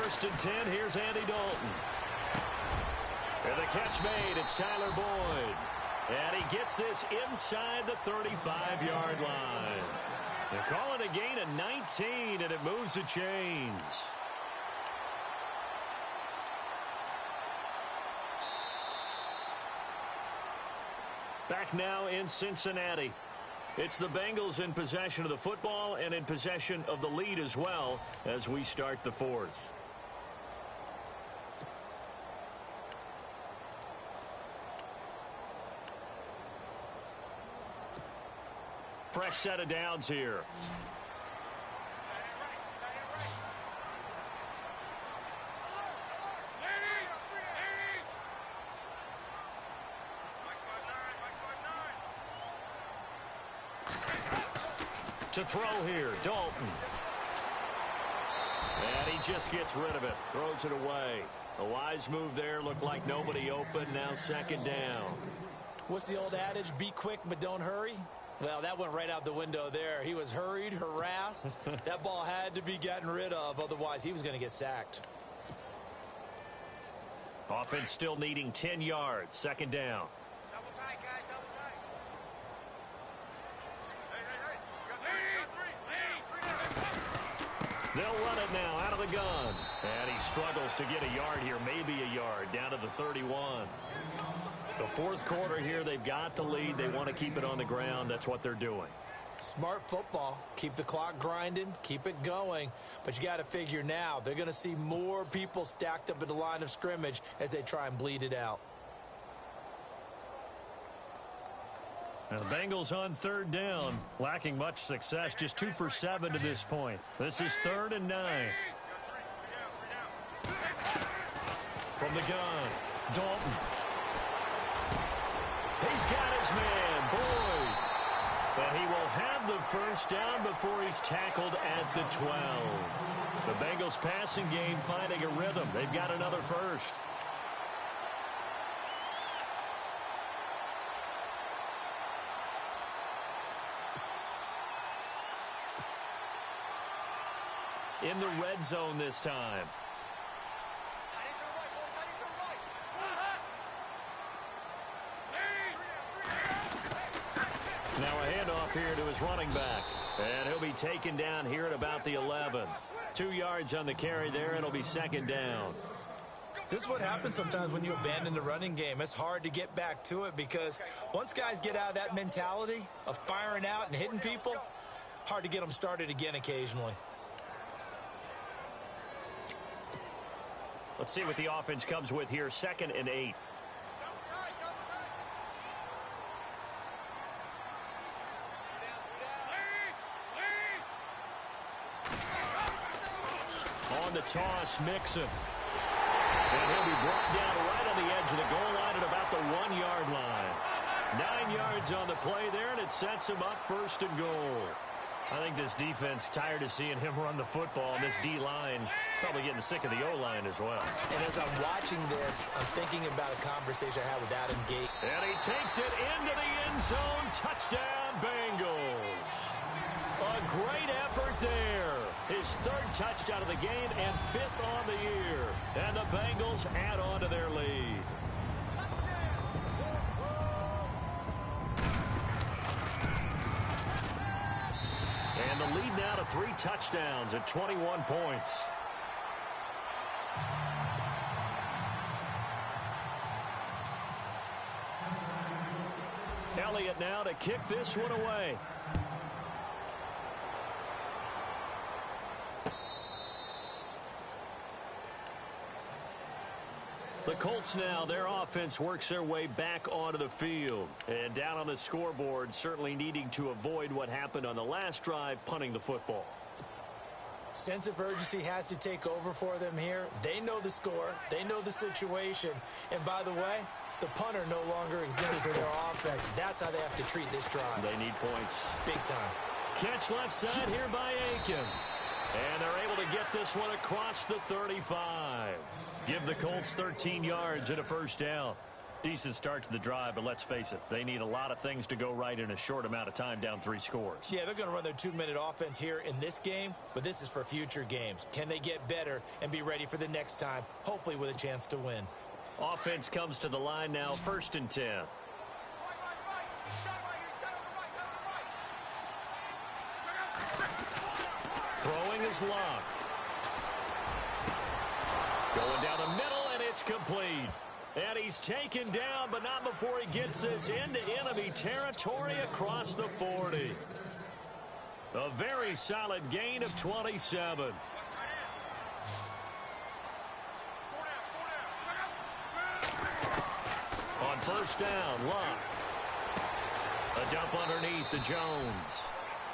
First and 10, here's Andy Dalton. And the catch made, it's Tyler Boyd. And he gets this inside the 35-yard line. They're calling a gain of 19, and it moves the chains. Back now in Cincinnati. It's the Bengals in possession of the football and in possession of the lead as well as we start the fourth. Fresh set of downs here. To throw here, Dalton. And he just gets rid of it, throws it away. A wise move there, looked like nobody open, now second down. What's the old adage, be quick but don't hurry? Well, that went right out the window there. He was hurried, harassed. That ball had to be gotten rid of, otherwise he was going to get sacked. Offense still needing 10 yards, second down. Double tight, guys, double tight. They'll run it now out of the gun. And he struggles to get a yard here, maybe a yard, down to the 31. The fourth quarter here, they've got the lead. They want to keep it on the ground. That's what they're doing. Smart football. Keep the clock grinding. Keep it going. But you got to figure now, they're going to see more people stacked up at the line of scrimmage as they try and bleed it out. Now the Bengals on third down, lacking much success, just 2 for 7 to this point. This is 3rd and 9. From the gun, Dalton. He's got his man, Boyd. And he will have the first down before he's tackled at the 12. The Bengals passing game finding a rhythm. They've got another first. In the red zone this time. Now a handoff here to his running back. And he'll be taken down here at about the 11. 2 yards on the carry there. It'll be second down. This is what happens sometimes when you abandon the running game. It's hard to get back to it because once guys get out of that mentality of firing out and hitting people, hard to get them started again occasionally. Let's see what the offense comes with here. 2nd and 8. On the toss, Mixon. And he'll be brought down right on the edge of the goal line at about the 1-yard line. 9 yards on the play there, and it sets him up 1st and goal. I think this defense tired of seeing him run the football, and this D-line probably getting sick of the O-line as well. And as I'm watching this, I'm thinking about a conversation I had with Adam Gate. And he takes it into the end zone. Touchdown, Bengals. A great effort there. His 3rd touchdown of the game and 5th on the year. And the Bengals add on to their lead. And the lead now to 3 touchdowns at 21 points. Elliott now to kick this one away. The Colts now, their offense works their way back onto the field. And down on the scoreboard, certainly needing to avoid what happened on the last drive, punting the football. Sense of urgency has to take over for them here. They know the score. They know the situation. And by the way, the punter no longer exists for their offense. That's how they have to treat this drive. They need points. Big time. Catch left side here by Aiken. And they're able to get this one across the 35. Give the Colts 13 yards and a first down. Decent start to the drive, but let's face it, they need a lot of things to go right in a short amount of time, down 3 scores. Yeah, they're going to run their 2-minute offense here in this game, but this is for future games. Can they get better and be ready for the next time, hopefully with a chance to win? Offense comes to the line now, 1st and 10. Throwing is Locke. Going down the middle, and it's complete. And he's taken down, but not before he gets this into enemy territory across the 40. A very solid gain of 27. On 1st down, Locke. A dump underneath to Jones.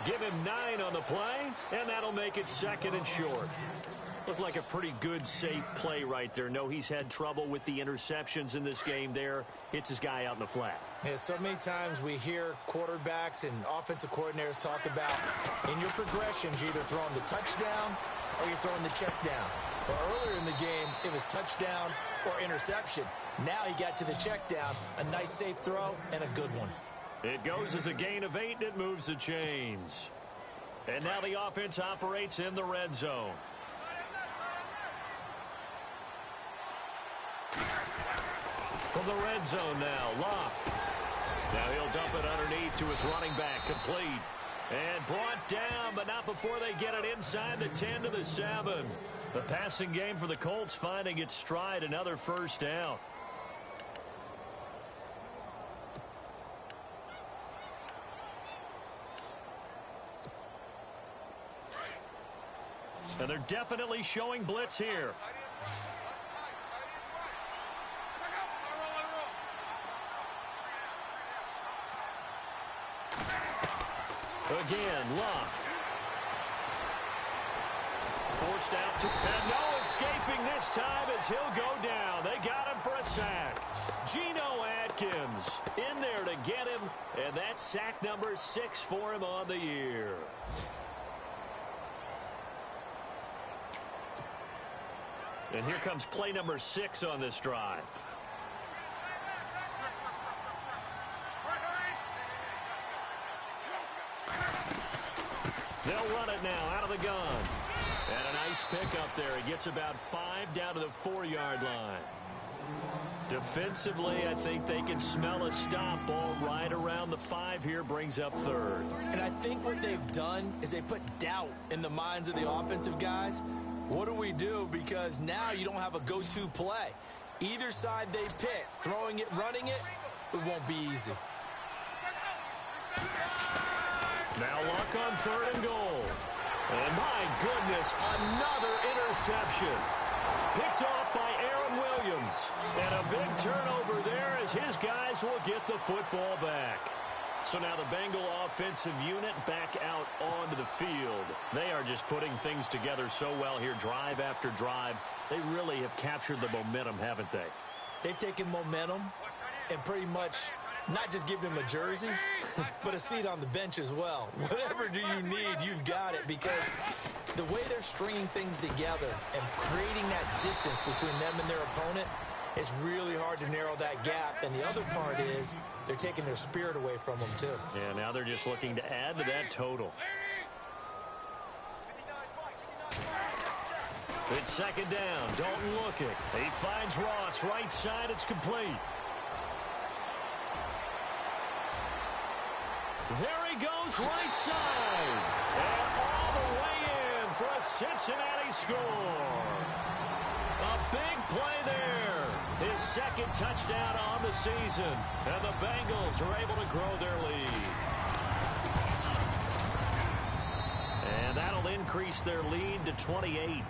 Give him 9 on the play, and that'll make it 2nd and short. Looked like a pretty good, safe play right there. No, he's had trouble with the interceptions in this game there. Hits his guy out in the flat. Yeah, so many times we hear quarterbacks and offensive coordinators talk about in your progressions, you're either throwing the touchdown or you're throwing the check down. But earlier in the game, it was touchdown or interception. Now he got to the check down, a nice safe throw, and a good one. It goes as a gain of 8, and it moves the chains. And now the offense operates in the red zone. From the red zone now, Locke. Now he'll dump it underneath to his running back, complete. And brought down, but not before they get it inside the 10 to the 7. The passing game for the Colts finding its stride, another 1st down. And they're definitely showing blitz here. Again, Locke. Forced out to, and no escaping this time as he'll go down. They got him for a sack. Geno Atkins in there to get him, and that's sack number 6 for him on the year. And here comes play number 6 on this drive. They'll run it now out of the gun. And a nice pick up there. He gets about 5 down to the 4-yard line. Defensively, I think they can smell a stop. Ball right around the 5 here, brings up 3rd. And I think what they've done is they put doubt in the minds of the offensive guys. What do we do? Because now you don't have a go-to play. Either side they pick, throwing it, running it, it won't be easy. Now Locke on 3rd and goal. And my goodness, another interception. Picked off by Aaron Williams. And a big turnover there as his guys will get the football back. So now the Bengal offensive unit back out onto the field. They are just putting things together so well here, drive after drive. They really have captured the momentum, haven't they? They've taken momentum and pretty much not just given him a jersey, but a seat on the bench as well. Whatever do you need, you've got it, because the way they're stringing things together and creating that distance between them and their opponent, it's really hard to narrow that gap. And the other part is they're taking their spirit away from them, too. Yeah, now they're just looking to add to that total. It's 2nd down. Dalton looking. He finds Ross right side. It's complete. There he goes right side. And all the way in for a Cincinnati score. A big play there. His 2nd touchdown on the season. And the Bengals are able to grow their lead. And that'll increase their lead to 28.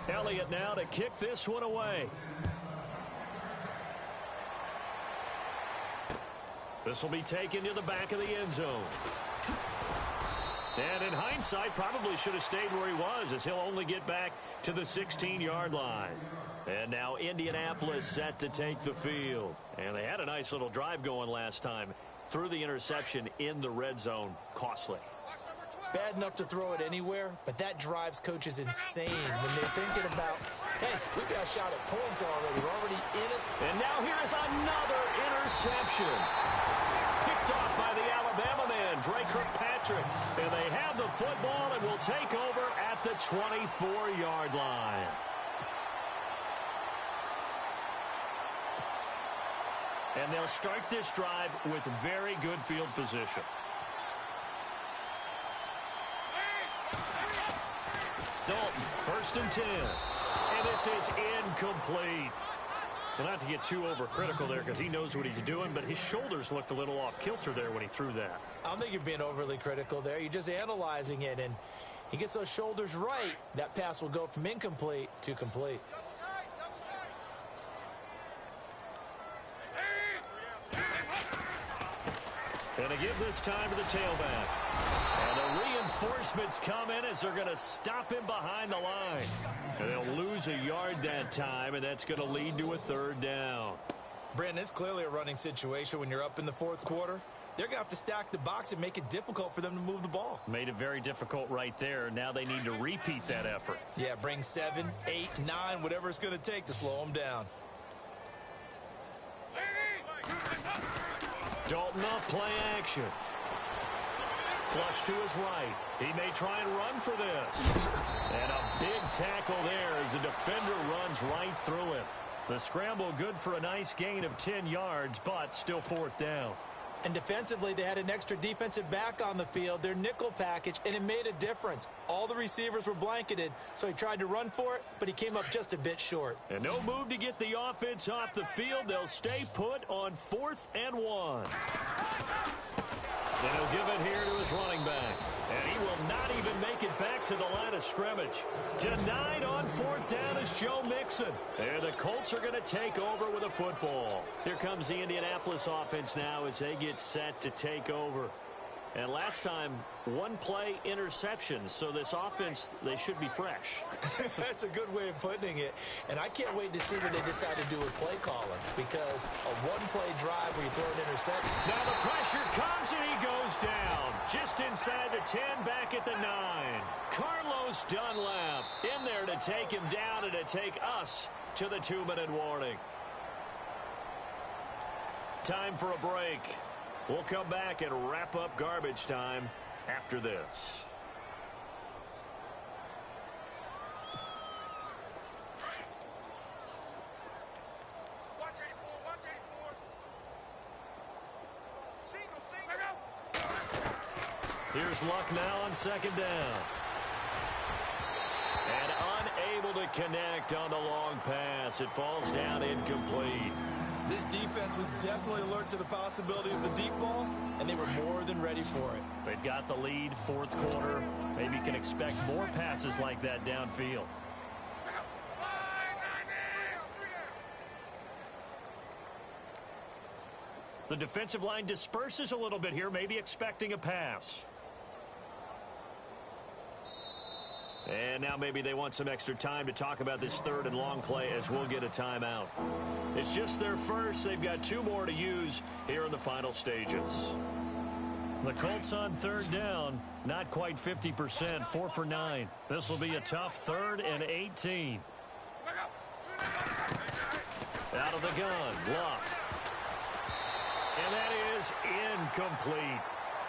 Elliott now to kick this one away. This will be taken to the back of the end zone. And in hindsight, probably should have stayed where he was, as he'll only get back to the 16-yard line. And now Indianapolis set to take the field. And they had a nice little drive going last time. Through the interception in the red zone. Costly. bad enough to throw it anywhere, but that drives coaches insane when they're thinking about, hey, we've got a shot at points already. We're already in it. And now here is another interception. Picked off by the Alabama man, Drake Kirkpatrick. And they have the football and will take over at the 24-yard line. And they'll start this drive with very good field position. Dalton, 1st and 10. And this is incomplete. Well, not to get too overcritical there because he knows what he's doing, but his shoulders looked a little off kilter there when he threw that. I don't think you're being overly critical there. You're just analyzing it, and he gets those shoulders right. That pass will go from incomplete to complete. And to give this time to the tailback. And the reinforcements come in as they're going to stop him behind the line. And they'll lose a yard that time, and that's going to lead to a 3rd down. Brandon, it's clearly a running situation when you're up in the 4th quarter. They're going to have to stack the box and make it difficult for them to move the ball. Made it very difficult right there. Now they need to repeat that effort. Yeah, bring 7, 8, 9, whatever it's going to take to slow them down. Dalton off play action. Flush to his right. He may try and run for this. And a big tackle there as the defender runs right through him. The scramble good for a nice gain of 10 yards, but still 4th down. And defensively, they had an extra defensive back on the field, their nickel package, and it made a difference. All the receivers were blanketed, so he tried to run for it, but he came up just a bit short. And no move to get the offense off the field. They'll stay put on 4th and 1. And he'll give it here to his running back. And he will not even make it back to the line of scrimmage. Denied on 4th down is Joe Mixon. And the Colts are going to take over with a football. Here comes the Indianapolis offense now as they get set to take over. And last time, 1-play interceptions. So this offense, they should be fresh. That's a good way of putting it. And I can't wait to see what they decide to do with play calling. Because a 1-play drive where you throw an interception. Now the pressure comes and he goes down. Just inside the 10, back at the 9. Carlos Dunlap in there to take him down and to take us to the 2-minute warning. Time for a break. We'll come back and wrap up garbage time after this. Here's Luck now on 2nd down. And unable to connect on the long pass. It falls down incomplete. This defense was definitely alert to the possibility of the deep ball, and they were more than ready for it. They've got the lead, 4th quarter. Maybe you can expect more passes like that downfield. The defensive line disperses a little bit here, maybe expecting a pass. And now maybe they want some extra time to talk about this 3rd and long play as we'll get a timeout. It's just their first. They've got 2 more to use here in the final stages. The Colts on 3rd down, not quite 50%, 4 for 9. This will be a tough 3rd and 18. Out of the gun, Luck. And that is incomplete.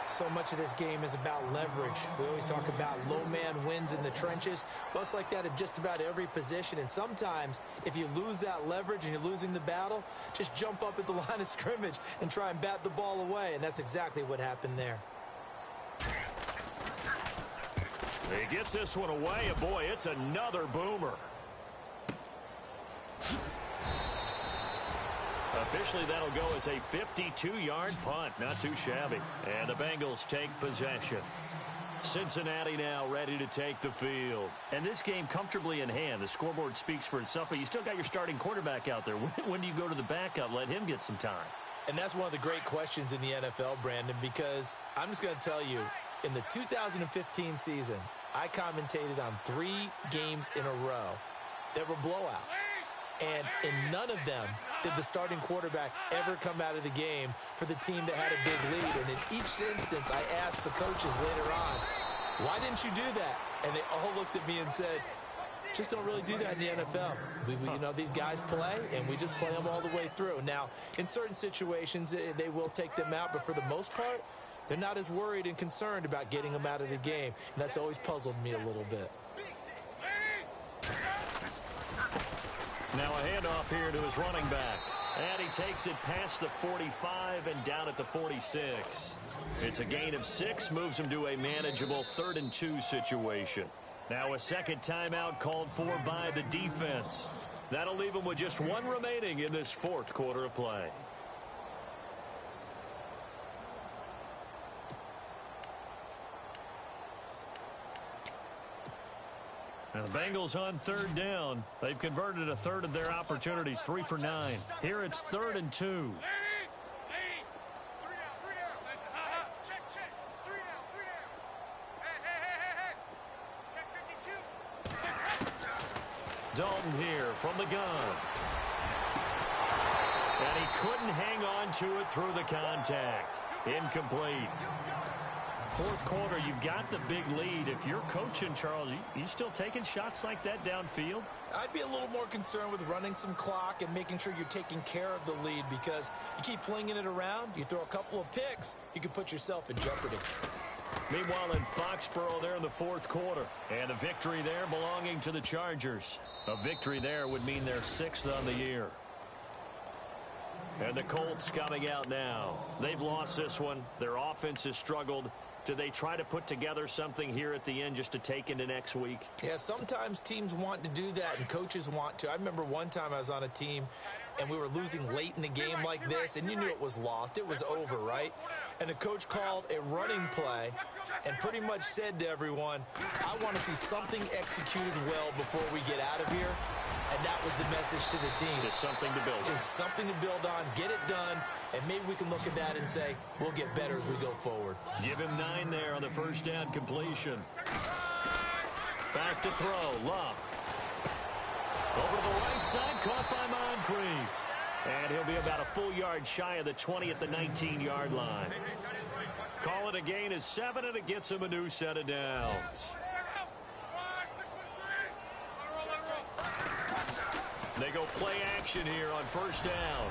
So much of this game is about leverage. We always talk about low man wins in the trenches. Well, it's like that in just about every position. And sometimes, if you lose that leverage and you're losing the battle, just jump up at the line of scrimmage and try and bat the ball away. And that's exactly what happened there. He gets this one away, and boy, it's another boomer. Officially, that'll go as a 52-yard punt. Not too shabby. And the Bengals take possession. Cincinnati now ready to take the field. And this game comfortably in hand. The scoreboard speaks for itself, but you still got your starting quarterback out there. When do you go to the backup? Let him get some time. And that's one of the great questions in the NFL, Brandon, because I'm just going to tell you, in the 2015 season, I commentated on 3 games in a row that were blowouts. And in none of them did the starting quarterback ever come out of the game for the team that had a big lead. And in each instance, I asked the coaches later on, Why didn't you do that? And they all looked at me and said, just don't really do that in the NFL. You know, these guys play, and we just play them all the way through. Now, in certain situations, they will take them out, but for the most part, they're not as worried and concerned about getting them out of the game, and that's always puzzled me a little bit. Now a handoff here to his running back. And he takes it past the 45 and down at the 46. It's a gain of 6, moves him to a manageable 3rd and 2 situation. Now a second timeout called for by the defense. That'll leave him with just 1 remaining in this 4th quarter of play. And the Bengals on 3rd down. They've converted a third of their opportunities, 3 for 9. Here it's 3rd and 2. Dalton here from the gun. And he couldn't hang on to it through the contact. Incomplete. 4th quarter, you've got the big lead. If you're coaching, Charles, you still taking shots like that downfield? I'd be a little more concerned with running some clock and making sure you're taking care of the lead, because you keep flinging it around, you throw a couple of picks, you can put yourself in jeopardy. Meanwhile, in Foxborough there in the 4th quarter, and a victory there belonging to the Chargers. A victory there would mean they're 6th on the year. And the Colts coming out now. They've lost this one. Their offense has struggled. Do they try to put together something here at the end just to take into next week? Yeah, sometimes teams want to do that and coaches want to. I remember one time I was on a team and we were losing late in the game like this, and you knew it was lost. It was over, right? And the coach called a running play and pretty much said to everyone, I want to see something executed well before we get out of here. And that was the message to the team. Just something to build on. Just something to build on, get it done, and maybe we can look at that and say, we'll get better as we go forward. Give him 9 there on the 1st down completion. Back to throw, Love. Over to the right side, caught by Moncrief. And he'll be about a full yard shy of the 20 at the 19-yard line. Call it a gain of 7, and it gets him a new set of downs. They go play action here on 1st down.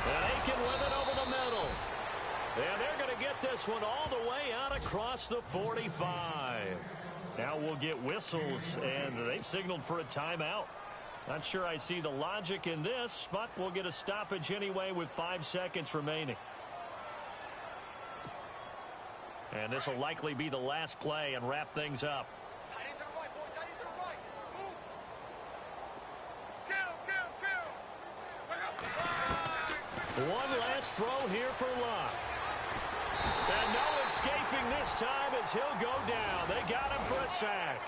And they can whip it over the middle. And they're going to get this one all the way out across the 45. Now we'll get whistles, and they've signaled for a timeout. Not sure I see the logic in this, but we'll get a stoppage anyway with 5 seconds remaining. And this will likely be the last play and wrap things up. One last throw here for Locke. And no escaping this time as he'll go down. They got him for a sack.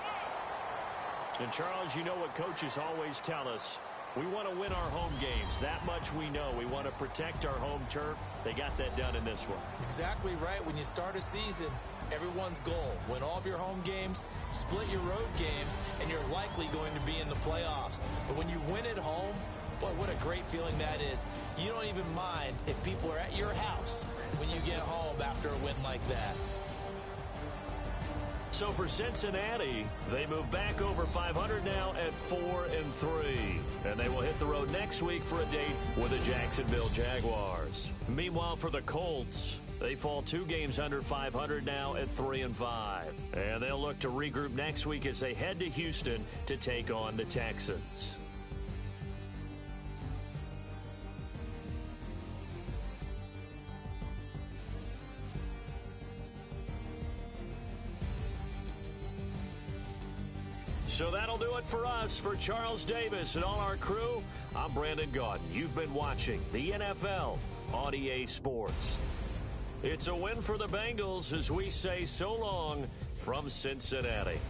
And, Charles, you know what coaches always tell us. We want to win our home games. That much we know. We want to protect our home turf. They got that done in this one. Exactly right. When you start a season, everyone's goal, win all of your home games, split your road games, and you're likely going to be in the playoffs. But when you win at home, boy, what a great feeling that is. You don't even mind if people are at your house when you get home after a win like that. So for Cincinnati, they move back over 500 now at 4-3. And they will hit the road next week for a date with the Jacksonville Jaguars. Meanwhile, for the Colts, they fall 2 games under 500 now at 3-5. And they'll look to regroup next week as they head to Houston to take on the Texans. So that'll do it for us. For Charles Davis and all our crew, I'm Brandon Gaudin. You've been watching the NFL on EA Sports. It's a win for the Bengals as we say so long from Cincinnati.